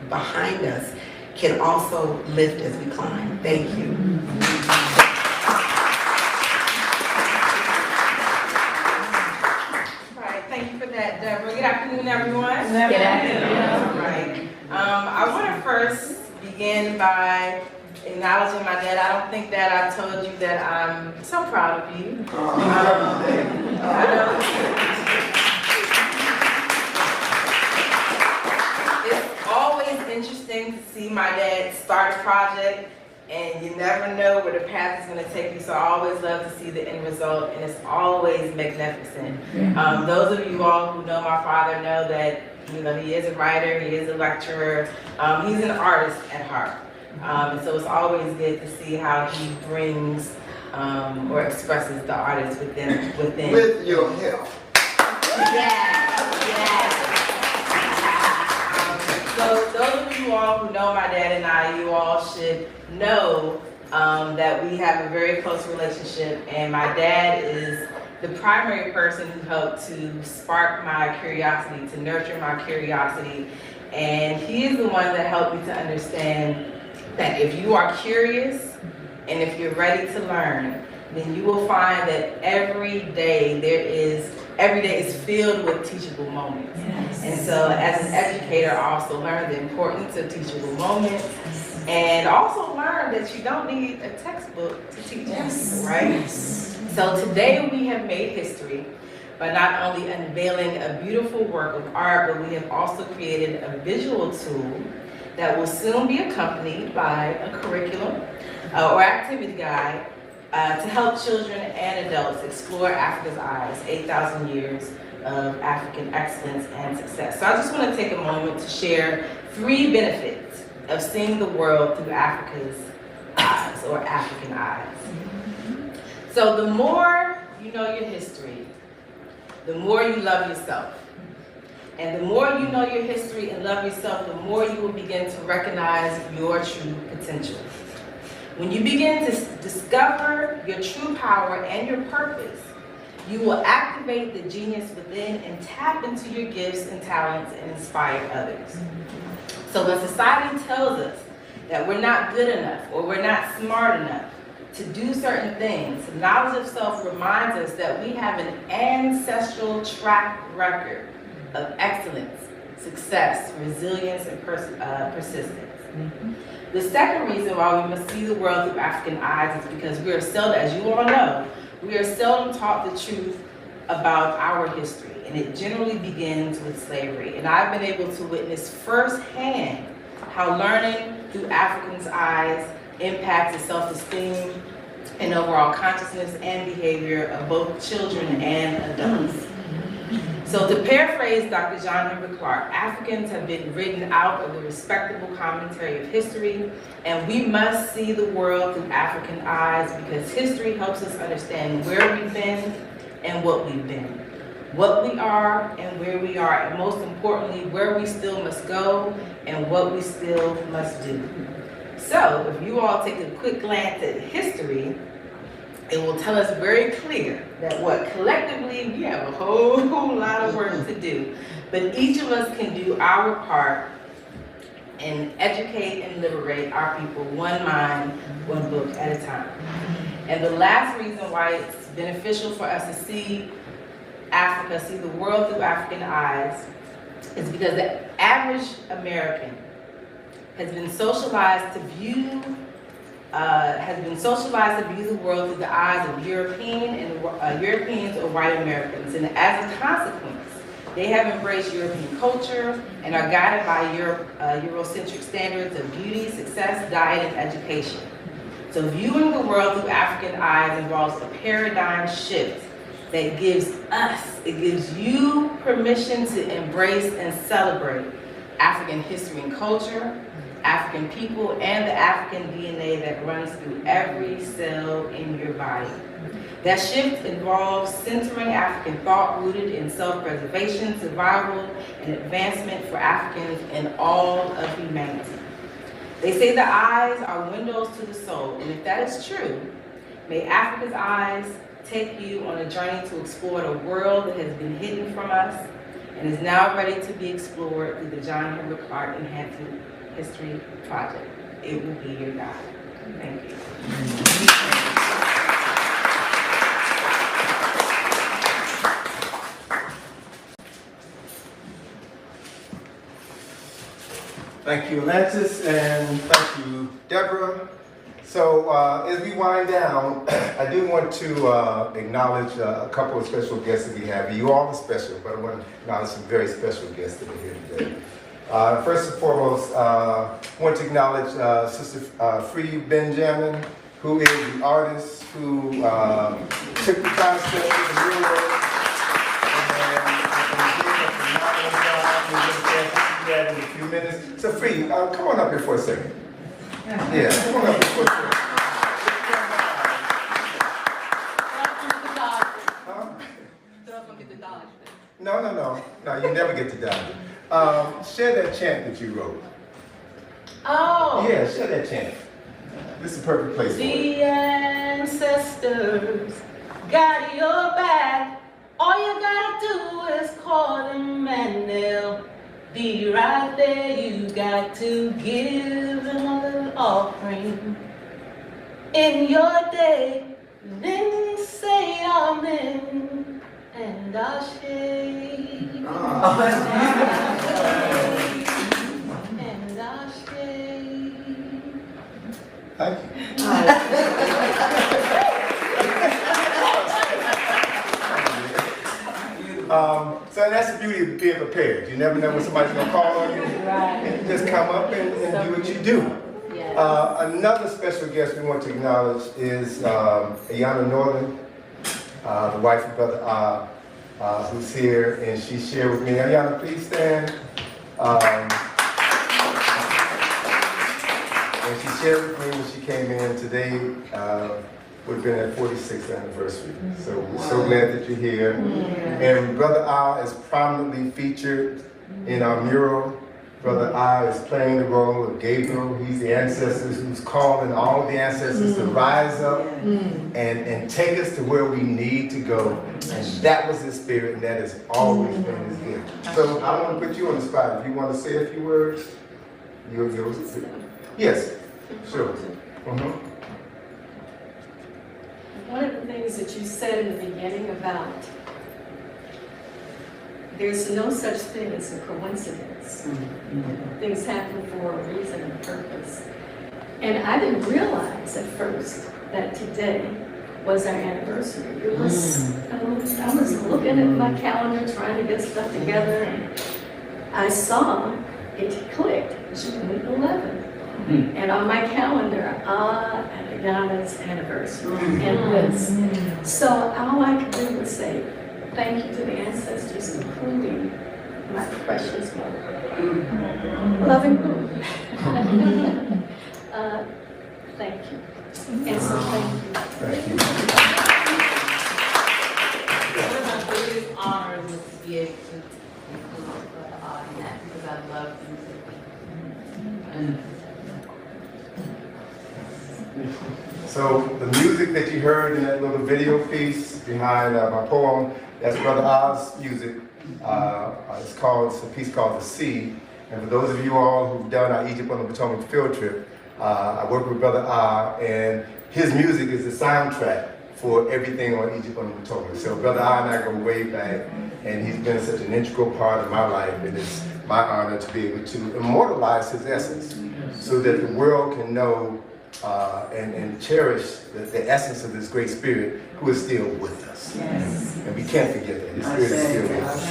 behind us can also lift as we climb. Thank you. Right, thank you for that, Deborah. Good afternoon, everyone. Good afternoon. All right. I want to first begin by acknowledging my dad. I don't think that I told you that I'm so proud of you. interesting to see my dad start a project, and you never know where the path is going to take you. So I always love to see the end result, and it's always magnificent. Those of you all who know my father know that he is a writer, he is a lecturer, he's an artist at heart. And so it's always good to see how he brings or expresses the artist within. With your help. So those of you all who know my dad and I, you all should know that we have a very close relationship, and my dad is the primary person who helped to spark my curiosity, to nurture my curiosity, and he is the one that helped me to understand that if you are curious and if you're ready to learn, then you will find that every day is filled with teachable moments. Yes. And so as an educator, I also learned the importance of teachable moments, and also learned that you don't need a textbook to teach people, right? Yes. So today we have made history by not only unveiling a beautiful work of art, but we have also created a visual tool that will soon be accompanied by a curriculum or activity guide to help children and adults explore Africa's eyes, 8,000 years of African excellence and success. So I just want to take a moment to share 3 benefits of seeing the world through Africa's eyes or African eyes. So the more you know your history, the more you love yourself. And the more you know your history and love yourself, the more you will begin to recognize your true potential. When you begin to discover your true power and your purpose, you will activate the genius within and tap into your gifts and talents and inspire others. So when society tells us that we're not good enough or we're not smart enough to do certain things, knowledge of self reminds us that we have an ancestral track record of excellence, success, resilience, and persistence. The second reason why we must see the world through African eyes is because we are seldom, as you all know, we are seldom taught the truth about our history, and it generally begins with slavery. And I've been able to witness firsthand how learning through Africans' eyes impacts the self-esteem and overall consciousness and behavior of both children and adults. So to paraphrase Dr. John Henrik Clarke, Africans have been written out of the respectable commentary of history, and we must see the world through African eyes because history helps us understand where we've been and what we've been, what we are and where we are, and most importantly, where we still must go and what we still must do. So if you all take a quick glance at history, it will tell us very clear that what collectively we have a whole lot of work to do, but each of us can do our part and educate and liberate our people one mind, one book at a time. And the last reason why it's beneficial for us to see Africa, see the world through African eyes, is because the average American has been socialized to view the world through the eyes of Europeans or white Americans, and as a consequence, they have embraced European culture and are guided by Eurocentric standards of beauty, success, diet, and education. So viewing the world through African eyes involves a paradigm shift that gives you permission to embrace and celebrate African history and culture, African people, and the African DNA that runs through every cell in your body. That shift involves centering African thought rooted in self-preservation, survival, and advancement for Africans and all of humanity. They say the eyes are windows to the soul, and if that is true, may Africa's eyes take you on a journey to explore the world that has been hidden from us and is now ready to be explored through the John Henrik Clarke Enhancement History Project. It will be your guide. Thank you. Thank you, Alexis, and thank you, Deborah. So as we wind down, I do want to acknowledge a couple of special guests that we have. You all are special, but I want to acknowledge some very special guests that are here today. First and foremost, I want to acknowledge Sister Free Benjamin, who is the artist who took the concept of the mural and in a few minutes. So Free, come on up here for a second. Yeah, come on up here for a second. No, you never get to die. Share that chant that you wrote. Oh. Yeah, share that chant. This is the perfect place for it. The ancestors got your back. All you gotta do is call them and they'll be right there. You got to give them a little offering in your day. Then say amen and Ashe. And Ashe. Thank you. So that's the beauty of being prepared. You never know when somebody's going to call on you. And you just come up and do what you do. Another special guest we want to acknowledge is Ayana Northern, the wife of Brother who's here, and she shared with me. Ayana, please stand. And she shared with me when she came in today, would have been her 46th anniversary. So we're so glad that you're here. And Brother is prominently featured in our mural. Brother is playing the role of Gabriel. He's the ancestors who's calling all of the ancestors to rise up and take us to where we need to go. And that was his spirit, and that has always been his gift. So I want to put you on the spot. If you want to say a few words, you're yours. Yes, sure. One of the things that you said in the beginning about there's no such thing as a coincidence. Things happen for a reason and purpose. And I didn't realize at first that today was our anniversary. It was, I was looking at my calendar, trying to get stuff together, and I saw it clicked, June 11th. And on my calendar, and Ayana's anniversary, and Liz. So all I could do was say, thank you to the ancestors, including my precious mother. Loving Boo. Thank you. And so thank you. Thank you. One of my biggest honors was to be able to include in that because I love music. So the music that you heard in that little video piece behind my poem, that's Brother Oz's music. It's a piece called The Sea. And for those of you all who've done our Egypt on the Potomac field trip, I work with Brother and his music is the soundtrack for everything on Egypt on the Potomac. So Brother and I go way back, and he's been such an integral part of my life, and it's my honor to be able to immortalize his essence so that the world can know and cherish the essence of this great spirit who is still with us. Yes. And we can't forget that. His spirit is still with us.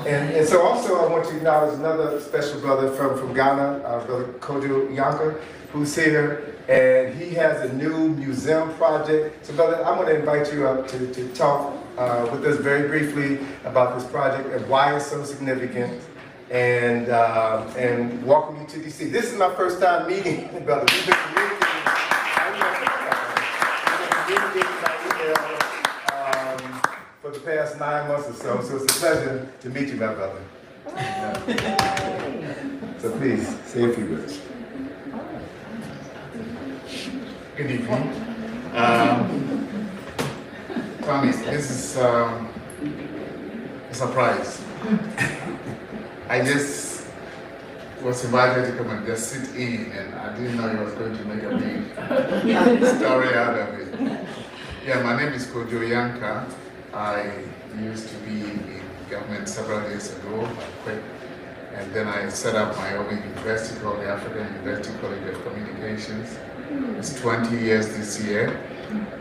And so also I want to acknowledge another special brother from Ghana, Brother Kojo Yanka, who's here. And he has a new museum project. So brother, I'm going to invite you up to talk with us very briefly about this project and why it's so significant. And welcome you to DC. This is my first time meeting, brother. We've been communicating by email for the past 9 months or so. So it's a pleasure to meet you, my brother. So please, say a few words. Good evening. Thomas, this is a surprise. I just was invited to come and just sit in, and I didn't know he was going to make a big story out of it. Yeah, my name is Kojo Yanka. I used to be in government several years ago. I quit, and then I set up my own university called the African University College of Communications. It's 20 years this year,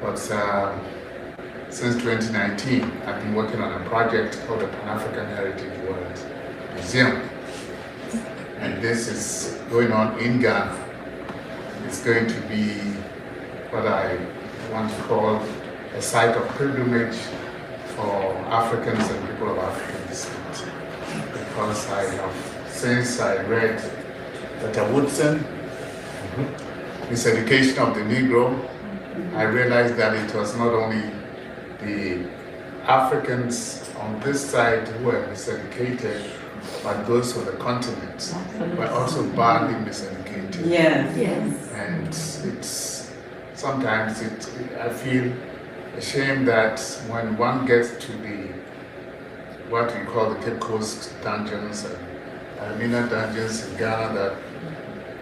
but since 2019, I've been working on a project called the Pan-African Heritage World Museum. and this is going on in Ghana. It's going to be what I want to call a site of pilgrimage for Africans and people of African descent. Because since I read Dr. Woodson, His Education of the Negro, I realized that it was not only the Africans on this side who were miseducated, but those on the continent were also badly miseducated. Yes. And sometimes I feel ashamed that when one gets to what we call the Cape Coast dungeons and Almina dungeons in Ghana that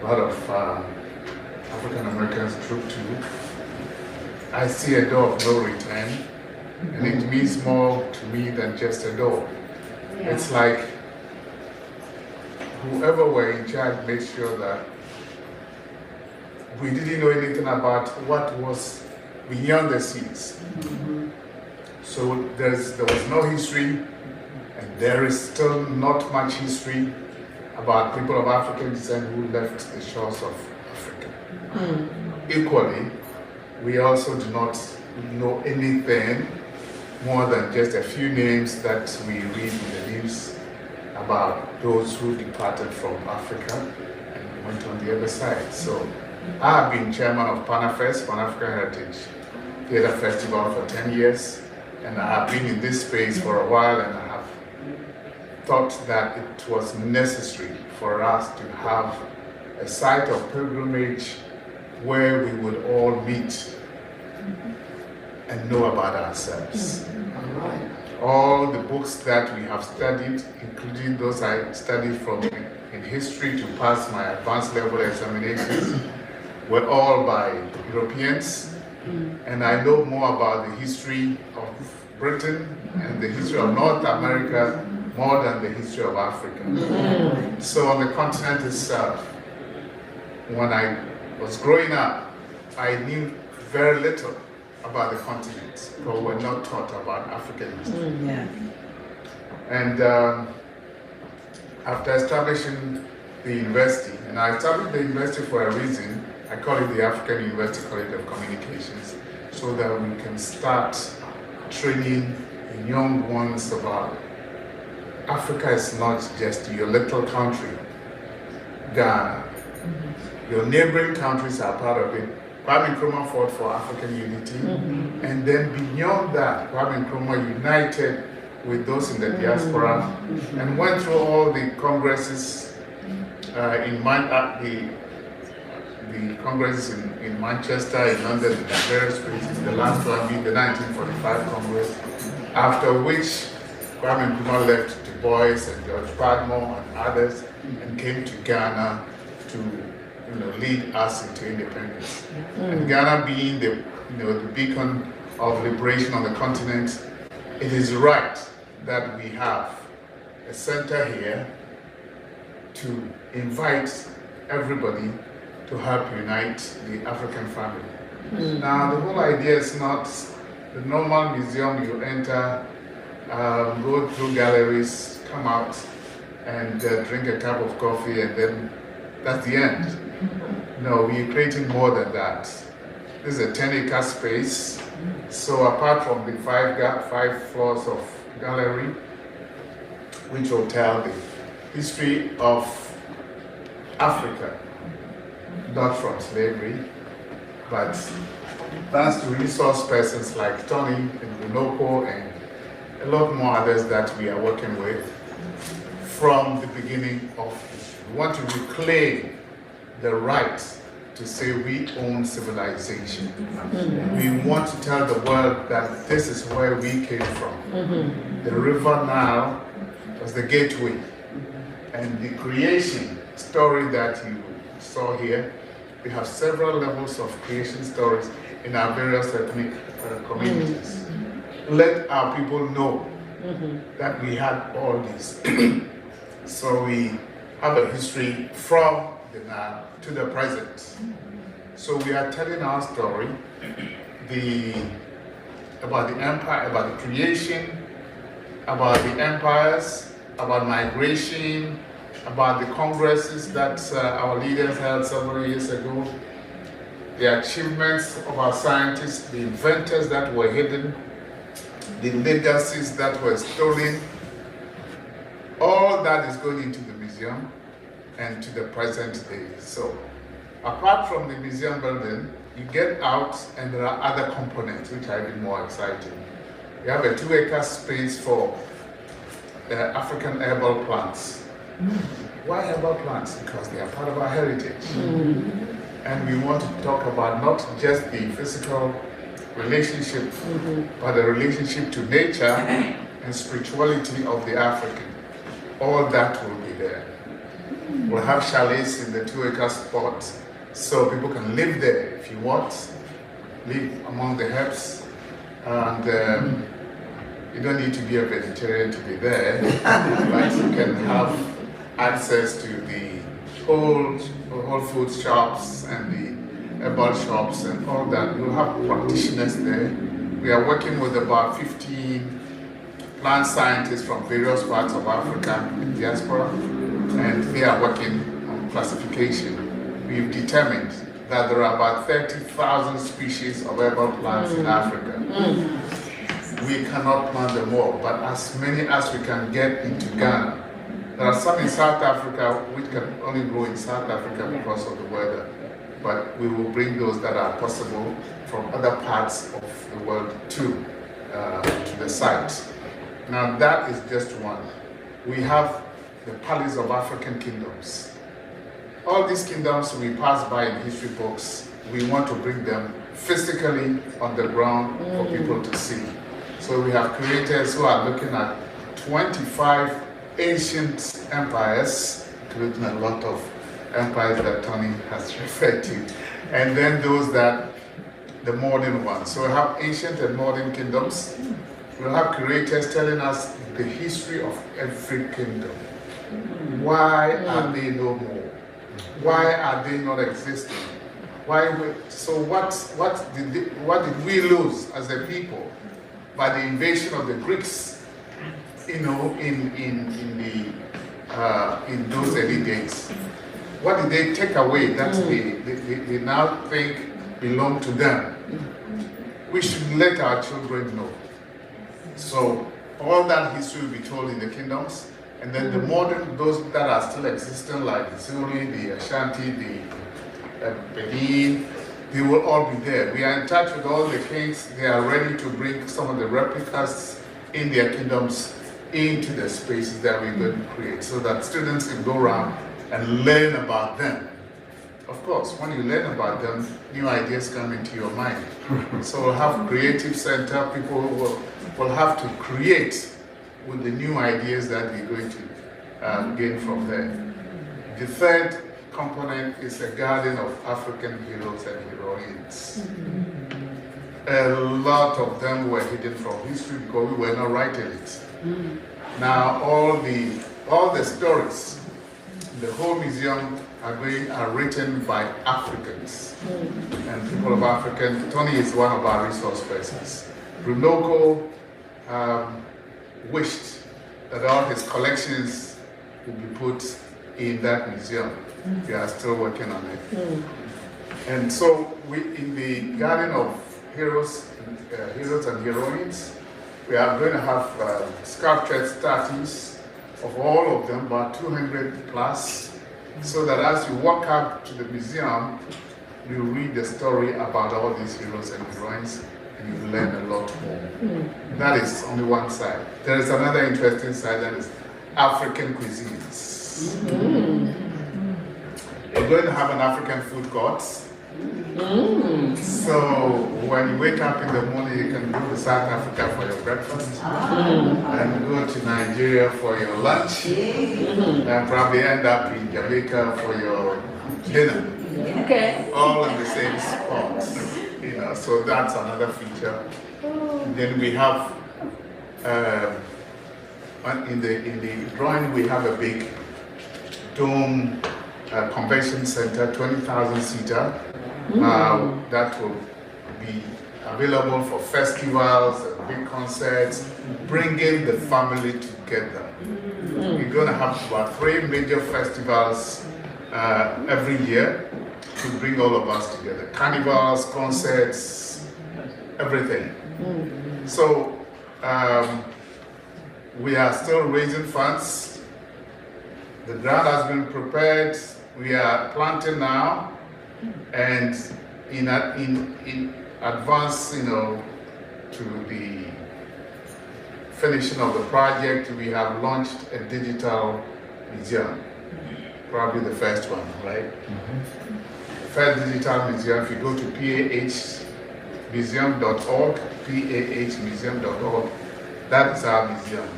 a lot of African Americans troop to, I see a door of no return, and it means more to me than just a door. Yeah. It's like whoever were in charge made sure that we didn't know anything about what was beyond the seas. So there was no history, and there is still not much history about people of African descent who left the shores of Africa. Equally, we also do not know anything more than just a few names that we read in the news about those who departed from Africa and went on the other side. So I have been chairman of PANAFEST, Pan-African Heritage Theatre Festival, for 10 years, and I have been in this space for a while, and I have thought that it was necessary for us to have a site of pilgrimage where we would all meet and know about ourselves. All the books that we have studied, including those I studied from in history to pass my advanced level examinations, were all by Europeans. And I know more about the history of Britain and the history of North America more than the history of Africa. So on the continent itself, when I was growing up, I knew very little about the continent, but we're not taught about African history. And after establishing the university, and I established the university for a reason, I call it the African University College of Communications, so that we can start training the young ones about Africa is not just your little country, Ghana. Your neighboring countries are part of it. Kwame Nkrumah fought for African unity, and then beyond that, Kwame Nkrumah united with those in the diaspora and went through all the congresses the congresses in Manchester, in London, in various places. The last one being the 1945 Congress, after which Kwame Nkrumah left Du Bois and George Padmore and others and came to Ghana to lead us into independence. And Ghana being the beacon of liberation on the continent, it is right that we have a center here to invite everybody to help unite the African family. Now, the whole idea is not the normal museum you enter, go through galleries, come out and drink a cup of coffee, and then that's the end. No, we're creating more than that. This is a 10-acre space. So apart from the five floors of gallery, which will tell the history of Africa, not from slavery, but thanks to resource persons like Tony and Runoko and a lot more others that we are working with from the beginning of history. We want to reclaim the right to say we own civilization. We want to tell the world that this is where we came from. The River Nile was the gateway, and the creation story that you saw here, we have several levels of creation stories in our various ethnic communities. Let our people know that we had all this. So we have a history from the Nile to the present. So we are telling our story about the empire, about the creation, about the empires, about migration, about the congresses that our leaders held several years ago, the achievements of our scientists, the inventors that were hidden, the legacies that were stolen. All that is going into the museum and to the present day. So, apart from the museum building, you get out and there are other components which are even more exciting. We have a 2-acre space for African herbal plants. Why herbal plants? Because they are part of our heritage. And we want to talk about not just the physical relationship, but the relationship to nature and spirituality of the African. All that will be there. We'll have chalets in the 2-acre spot so people can live there if you want, live among the herbs. And you don't need to be a vegetarian to be there, but you can have access to the whole food shops and the herbal shops and all that. We'll have practitioners there. We are working with about 15 plant scientists from various parts of Africa and diaspora, and they are working on classification. We've determined that there are about 30,000 species of herbal plants in Africa. We cannot plant them all, but as many as we can get into Ghana. There are some in South Africa which can only grow in South Africa because of the weather, but we will bring those that are possible from other parts of the world to the site. Now that is just one. We have the Palace of African Kingdoms. All these kingdoms we pass by in history books, we want to bring them physically on the ground for people to see. So we have creators who are looking at 25 ancient empires, including a lot of empires that Tony has referred to, and then those that, the modern ones. So we have ancient and modern kingdoms. We'll have curators telling us the history of every kingdom. Why are they no more? Why are they not existing? So what did we lose as a people by the invasion of the Greeks, in those early days? What did they take away that they now think belong to them? We should let our children know. So all that history will be told in the kingdoms, and then the modern, those that are still existing, like the Zulu, the Ashanti, the Benin, they will all be there. We are in touch with all the kings. They are ready to bring some of the replicas in their kingdoms into the spaces that we're going to create, so that students can go around and learn about them. Of course, when you learn about them, new ideas come into your mind. So we'll have creative center. People will have to create with the new ideas that we're going to gain from there. The third component is a garden of African heroes and heroines. A lot of them were hidden from history because we were not writing it. Now all the stories, the whole museum are written by Africans and people of African. Tony is one of our resource persons. Brunoko wished that all his collections would be put in that museum. We are still working on it. And so in the Garden of Heroes and Heroines, we are going to have sculptured statues of all of them, about 200 plus, so that as you walk up to the museum, you read the story about all these heroes and heroines, and you learn a lot more. That is only one side. There is another interesting side, that is African cuisines. We're going to have an African food court. So when you wake up in the morning, you can go to South Africa for your breakfast, and go to Nigeria for your lunch, and probably end up in Jamaica for your dinner. Okay. All in the same spot. So that's another feature. Then we have in the drawing we have a big dome convention center, 20,000 seater. That will be available for festivals and big concerts, bringing the family together. We're going to have about 3 major festivals every year to bring all of us together. Carnivals, concerts, everything. So we are still raising funds. The ground has been prepared. We are planting now, and in advance, to the finishing of the project, we have launched a digital museum. Probably the first one, right? First digital museum. If you go to pahmuseum.org, pahmuseum.org, that is our museum.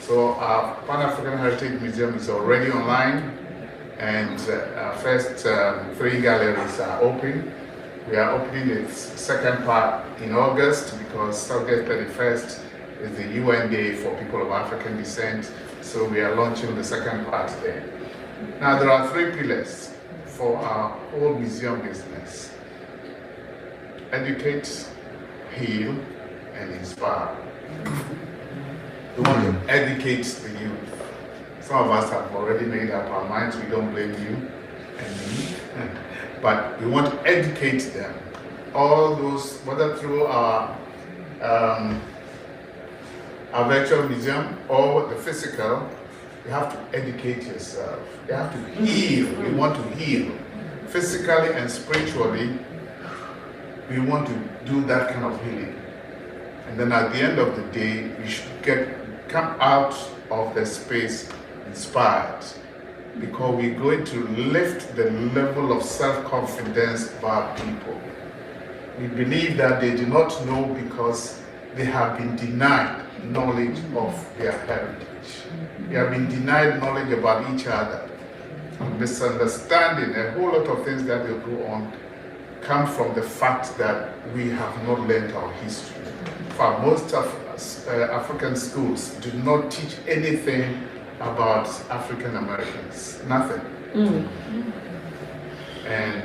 So our Pan-African Heritage Museum is already online, and our first 3 galleries are open. We are opening its second part in August because August 31st is the UN Day for people of African descent. So we are launching the second part there. Now there are 3 pillars for our whole museum business: educate, heal, and inspire. We want to educate the youth. Some of us have already made up our minds. We don't blame you and me. But we want to educate them. All those, whether through our virtual museum or the physical, you have to educate yourself. You have to heal. We want to heal. Physically and spiritually, we want to do that kind of healing. And then at the end of the day, we should come out of the space inspired, because we're going to lift the level of self-confidence of our people. We believe that they do not know because they have been denied knowledge of their heritage. They have been denied knowledge about each other. Misunderstanding, a whole lot of things that will go on come from the fact that we have not learned our history. For most of us, African schools do not teach anything about African Americans, nothing. And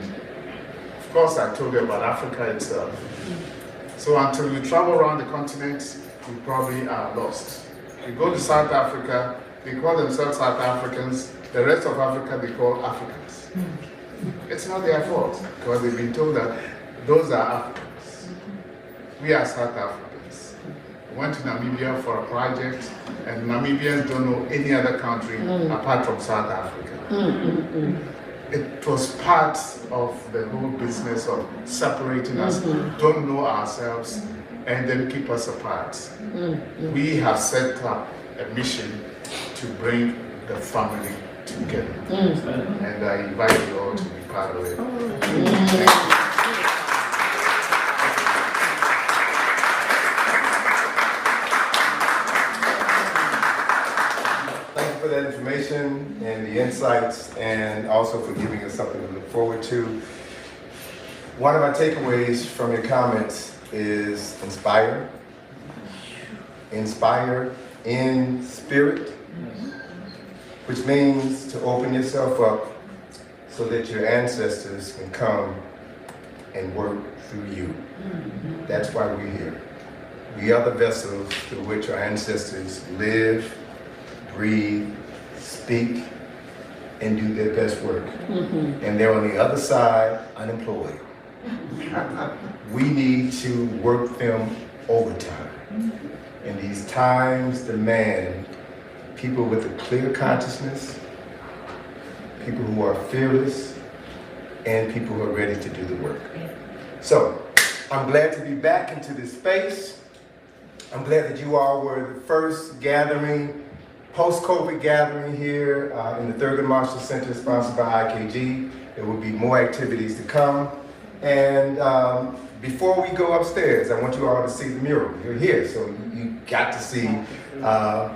of course I told you about Africa itself. So until we travel around the continent, we probably are lost. We go to South Africa, they call themselves South Africans, the rest of Africa they call Africans. It's not their fault, because they've been told that those are Africans. We are South Africans. We went to Namibia for a project, and Namibians don't know any other country apart from South Africa. It was part of the whole business of separating us, don't know ourselves, and then keep us apart. We have set up a mission to bring the family together. And I invite you all to be part of it. Thank you for that information and the insights, and also for giving us something to look forward to. One of my takeaways from your comments is inspire. Inspire in spirit, which means to open yourself up so that your ancestors can come and work through you. That's why we're here. We are the vessels through which our ancestors live, breathe, speak, and do their best work. And they're on the other side, unemployed. We need to work them overtime. And these times demand people with a clear consciousness, people who are fearless, and people who are ready to do the work. So, I'm glad to be back into this space. I'm glad that you all were the first gathering, post-COVID gathering here in the Thurgood Marshall Center, sponsored by IKG. There will be more activities to come. And before we go upstairs, I want you all to see the mural. You're here, so you got to see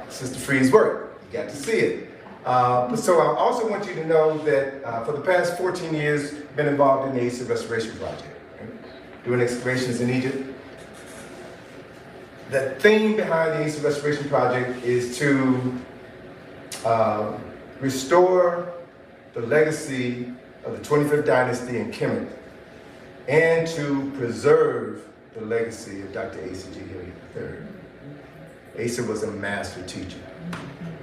Sister Free's work. You got to see it. So I also want you to know that for the past 14 years, I've been involved in the JHCEH Restoration Project, right? Doing excavations in Egypt. The theme behind the JHCEH Restoration Project is to restore the legacy of the 25th dynasty in Kemet, and to preserve the legacy of Dr. Asa G. Henrik III. Asa was a master teacher.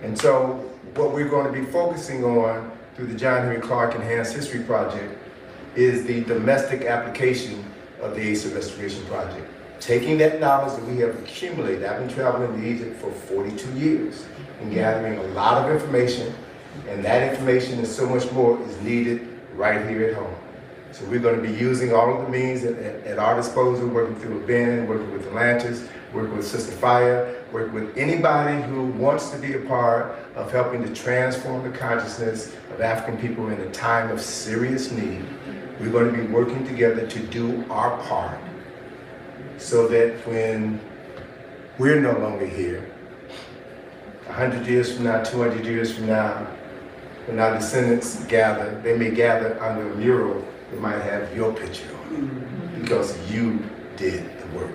And so what we're going to be focusing on through the John Henrik Clarke Enhanced History Project is the domestic application of the Asa Restoration Project. Taking that knowledge that we have accumulated, I've been traveling to Egypt for 42 years and gathering a lot of information, and that information and so much more is needed right here at home. So we're going to be using all of the means at our disposal, working through Ben, working with Atlantis, working with Sister Fire, working with anybody who wants to be a part of helping to transform the consciousness of African people in a time of serious need. We're going to be working together to do our part so that when we're no longer here, 100 years from now, 200 years from now, when our descendants gather, they may gather under a mural that might have your picture on it because you did the work.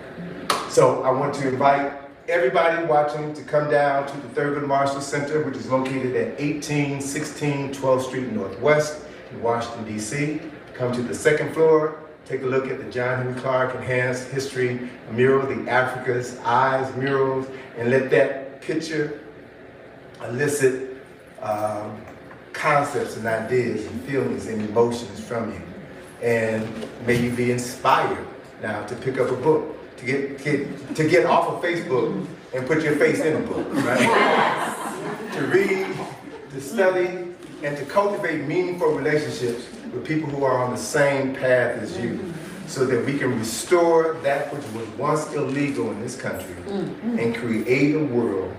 So I want to invite everybody watching to come down to the Thurgood Marshall Center, which is located at 1816 12th Street Northwest in Washington, D.C. Come to the second floor, take a look at the John Henrik Clarke Enhanced History mural, the Africa's Eyes murals, and let that picture elicit concepts and ideas and feelings and emotions from you. And may you be inspired now to pick up a book, to get off of Facebook and put your face in a book, right? To read, to study, and to cultivate meaningful relationships with people who are on the same path as you, so that we can restore that which was once illegal in this country and create a world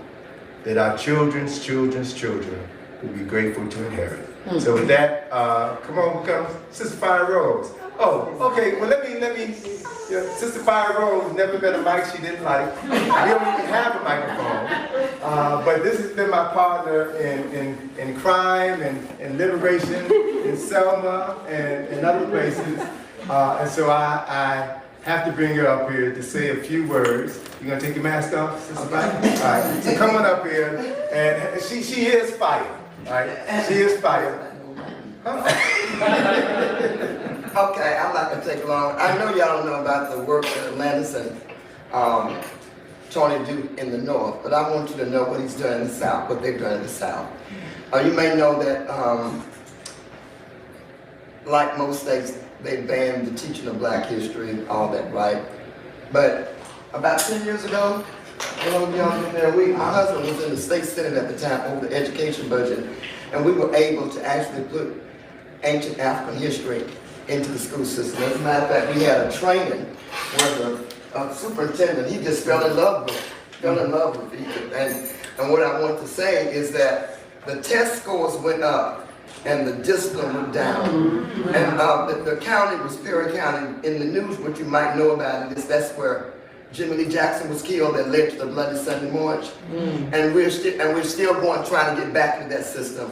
that our children's children's children will be grateful to inherit. So with that, come on, come, Sister Fire Rose. Oh, okay, well let me, Sister Fire Rose never met a mic she didn't like. We don't even have a microphone. But this has been my partner in crime and liberation in Selma and other places. And so I have to bring her up here to say a few words. You gonna take your mask off, Sister Fire? All right, so come on up here. And she is fire. All right, she is fire. Okay, I'm not gonna take long. I know y'all don't know about the work that Atlantis and Tony do in the North, but I want you to know what he's doing in the South, what they're doing in the South. You may know that, like most states, they banned the teaching of Black history and all that, right? But about 10 years ago, my husband was in the state senate at the time over the education budget, and we were able to actually put ancient African history into the school system. As a matter of fact, we had a training where the superintendent, he just fell in love with Egypt. And what I want to say is that the test scores went up and the discipline went down. And the county was Perry County. In the news, what you might know about it is that's where Jimmy Lee Jackson was killed that led to the Bloody Sunday March. And we're still trying to get back into that system.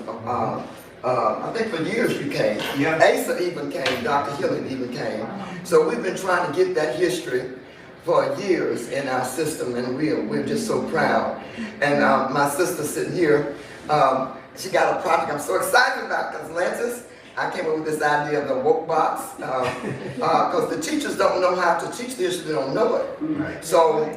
I think for years you came. Yeah. Asa even came, Dr. Hilliard even came. So we've been trying to get that history for years in our system, and we're just so proud. And my sister sitting here, she got a project I'm so excited about, because Atlantis, I came up with this idea of the woke box, because the teachers don't know how to teach the history, they don't know it. Right. So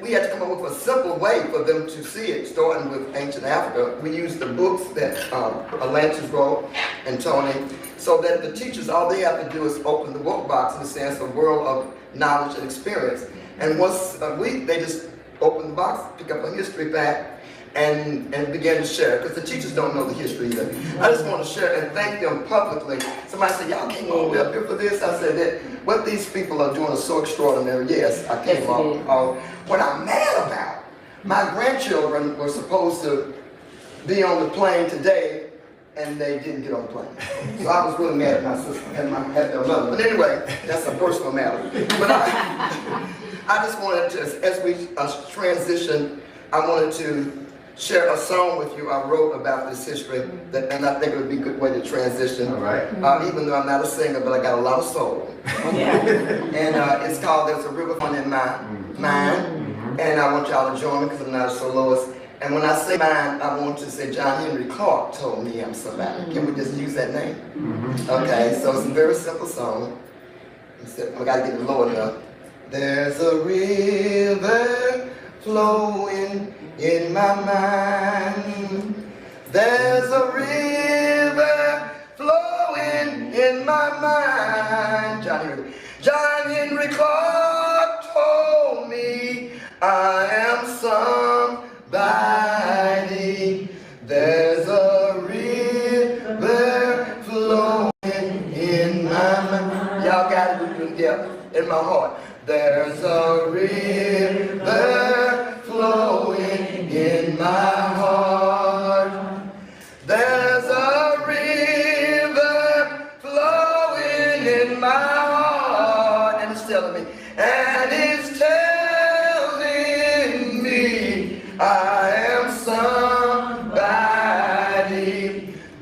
we had to come up with a simple way for them to see it, starting with ancient Africa. We used the books that Atlantis wrote and Tony, so that the teachers, all they have to do is open the woke box, in the sense of world of knowledge and experience. And once a week, they just open the box, pick up a history fact, and begin to share, because the teachers don't know the history either. I just want to share and thank them publicly. Somebody said, y'all came all the way up here for this. I said that what these people are doing is so extraordinary. Yes, I came up. What I'm mad about, my grandchildren were supposed to be on the plane today, and they didn't get on the plane. So I was really mad at my sister and at their mother. But anyway, that's a personal matter. But I just wanted to, as we transition, I wanted to share a song with you I wrote about this history, and I think it would be a good way to transition. All right. Even though I'm not a singer, but I got a lot of soul. Yeah. And it's called There's a River in My Mind, and I want y'all to join me because I'm not a soloist. And when I say mine, I want to say John Henrik Clarke told me I'm somebody. Can we just use that name? Okay, so it's a very simple song. I gotta get it low enough. There's a river flowing in my mind, There's a river flowing in my mind. John Henry Clarke told me I am somebody. There's a river flowing in my mind. Y'all got it, yeah, in my heart. There's a river flowing in my heart. There's a river flowing in my heart. And it's telling me, and it's telling me I am somebody.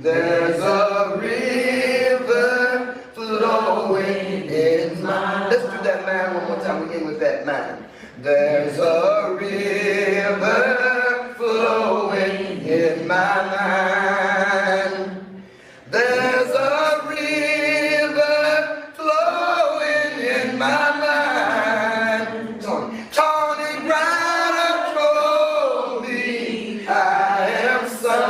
There's a river flowing in my. Let's do that man one more time. We end with that man. There's a river flowing in my mind. There's a river flowing in my mind. Tony Brown told me I am somebody.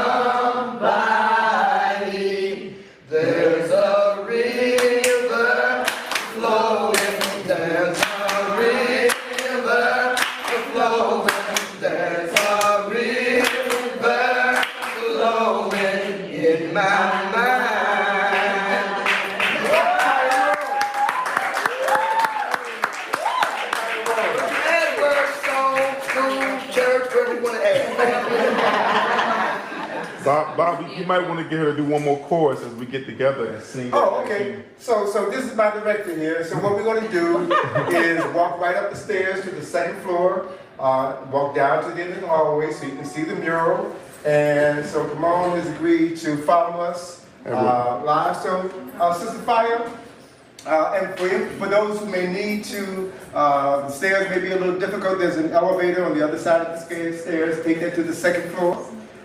There's a river flowing. There's a river flowing. There's a river flowing in my mind. Edward, song, school, church, wherever you want to add. Bobby, you might want to get her to do one more chorus as we get together and sing. Oh, okay. So this is my director here. So what we're going to do is walk right up the stairs to the second floor, walk down to the end of the hallway so you can see the mural. And so Kamon has agreed to follow us live. So Sister Fire, and for those who may need to, the stairs may be a little difficult. There's an elevator on the other side of the stairs. Take that to the second floor.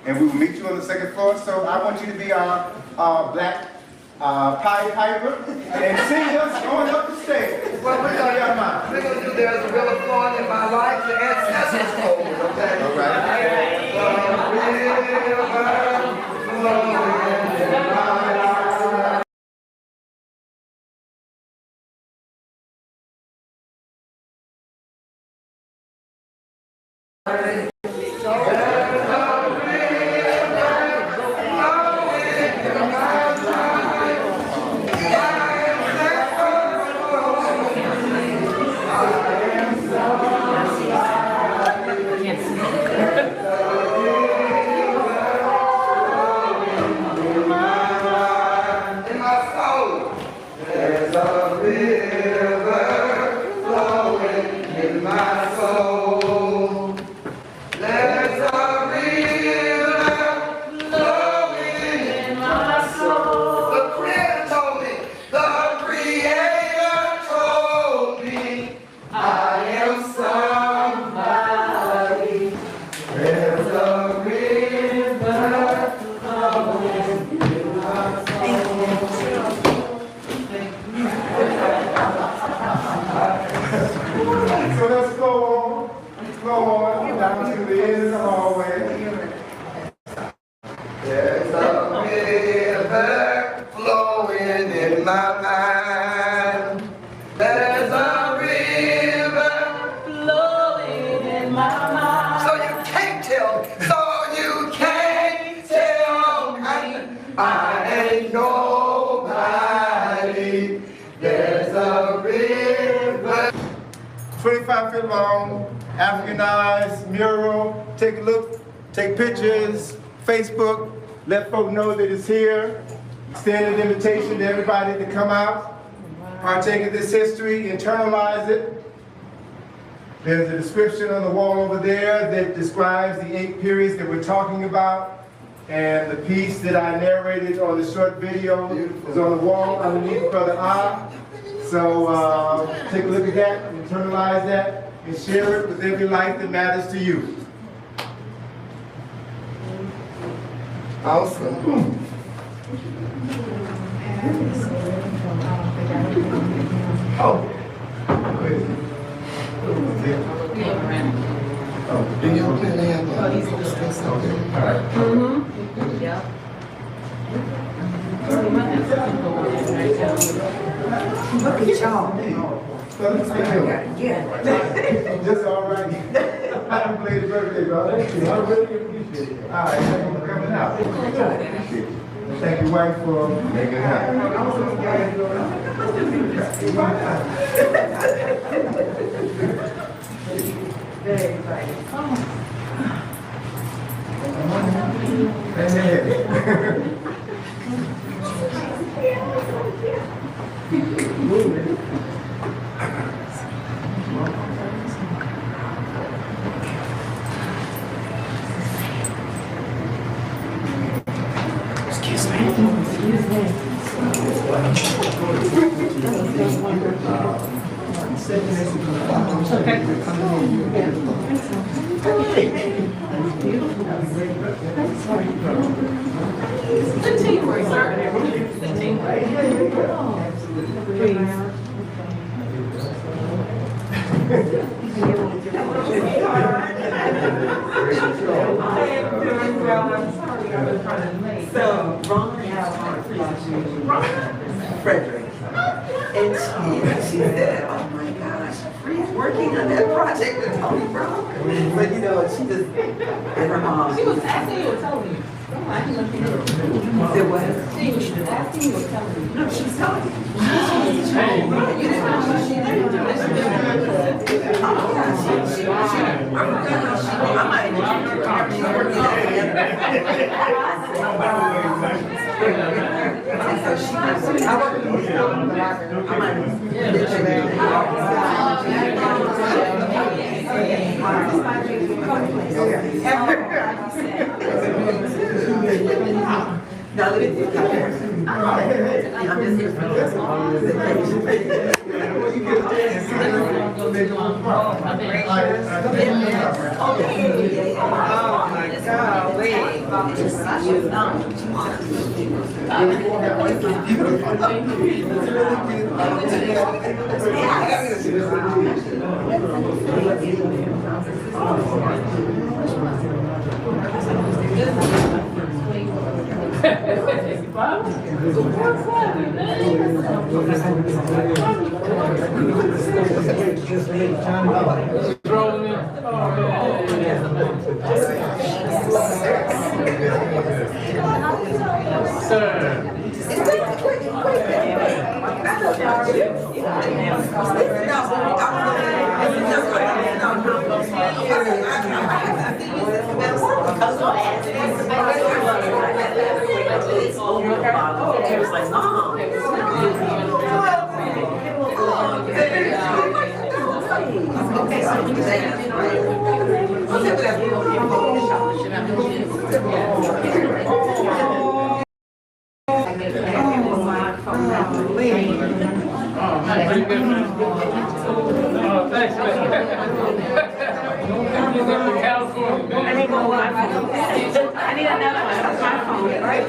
And we will meet you on the second floor. So I want you to be our black Pied Piper and sing us going up the stairs. Well, we're going to do There's a River Flowing in My Life, the ancestors told me, okay? All right. So let's go on down to the end of the hallway. There's a river flowing in my mind. There's a river flowing in my mind. So you can't tell me, I ain't nobody. There's a river. 25 feet long, Africanized mural. Take a look, take pictures, Facebook, let folk know that it's here. Extend an invitation to everybody to come out, partake of this history, internalize it. There's a description on the wall over there that describes the 8 periods that we're talking about. And the piece that I narrated on the short video is on the wall underneath Brother Ah. So take a look at that, internalize that, and share it with every life that matters to you. Awesome. Oh. Do you plan to have Look at y'all. Just all right. Happy belated birthday, brother. I really appreciate it. All right, thank you for coming out. Thank your wife for making it happen. Very exciting. Excuse me. So, Frederick, and she said, oh my gosh, Free's working on that project with Tony Brown. But you know, she just, and her mom. She was asking you or telling you? It was. She was asking you or telling you? No, she was telling me. Now look at this. I'm just here for this. I need another one. That's my phone. Right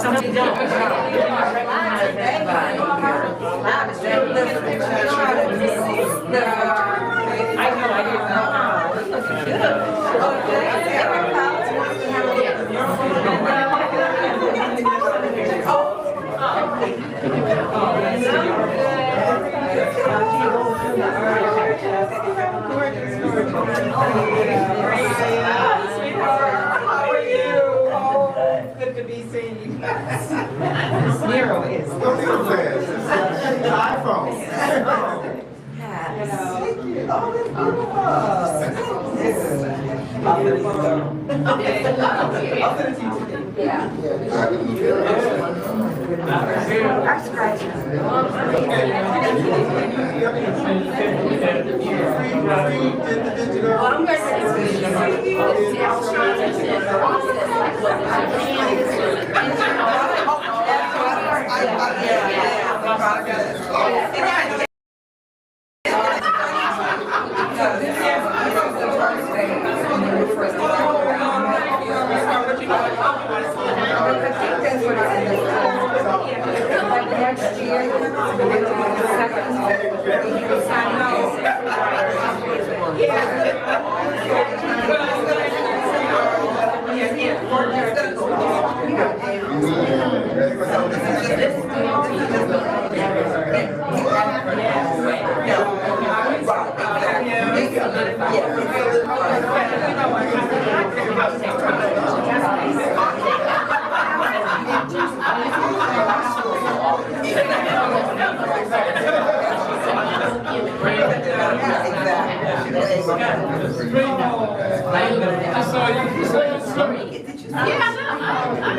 Somebody don't. I know, I didn't know. Looking good to be seen. This mural is. iPhone.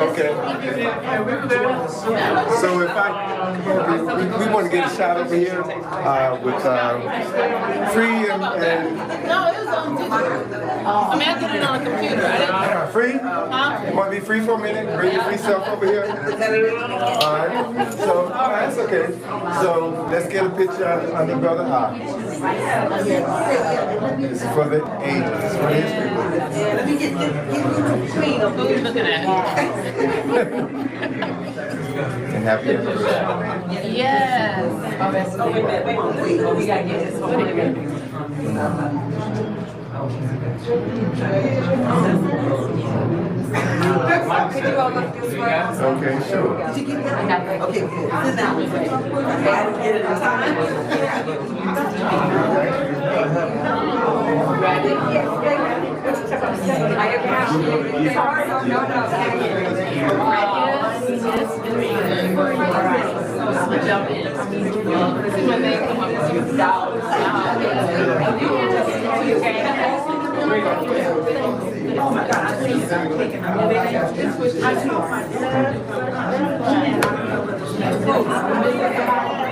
Okay. So if I, we want to get a shot over here with Free and No, it was on digital. I mean, I did it on a computer. I didn't. Free? Huh? You want to be free for a minute? Bring your free self over here. All right. So, all right, it's okay. So let's get a picture under Brother High. This is for the ages. It's for the history. Let me get Queen of Who are you looking at? And happy anniversary. Yes. Oh, wait a minute. Wait, we gotta get this one. Could you all look this way? Okay, sure. Did you get that? Okay, good. Sit down. I didn't get it in time. I appreciate it.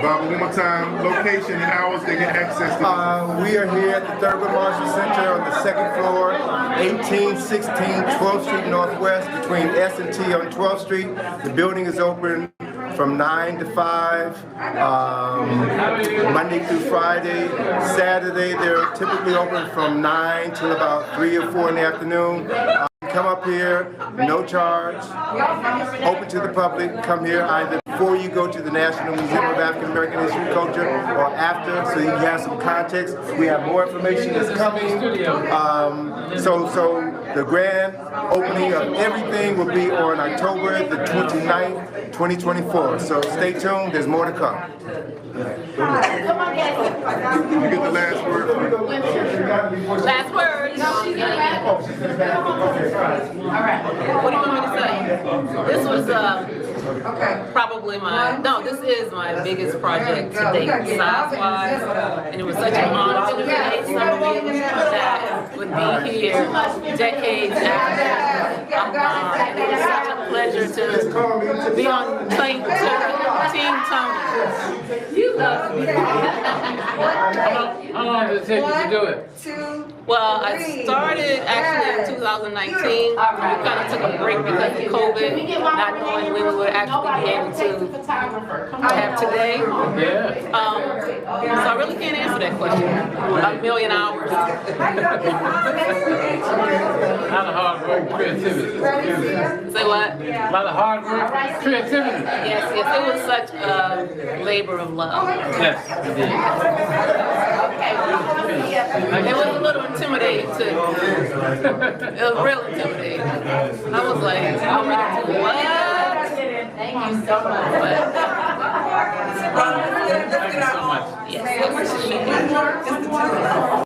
Bob, one more time, location and hours they get access to. We are here at the Thurgood Marshall Center on the second floor, 1816 12th Street Northwest, between S and T on 12th Street. The building is open from 9 to 5, Monday through Friday. Saturday, they're typically open from 9 till about 3 or 4 in the afternoon. Come up here, no charge, open to the public. Come here either before you go to the National Museum of African American History and Culture or after, so you can have some context. We have more information that's coming. So the grand opening of everything will be on October the 29th, 2024. So stay tuned, there's more to come. You get the last word. Last word. All right. What do you want me to say? This was probably this is my biggest project to date, size-wise, and it was such an honor to create something that would be here decades after. It was such a pleasure to be on Team Tony. You love me. How long did it take you to do it? Well, I started actually in 2019. We kind of took a break because of COVID, not knowing when we would actually be able to have today. So I really can't answer that question. A million hours. A lot of hard work, creativity. Say what? A lot of hard work, creativity. Yes, it was such a labor of love. Yes, indeed. It was a little intimidating too. It was real intimidating. I was like, I'm gonna do what? Thank you so much. Thank you so much. Yes.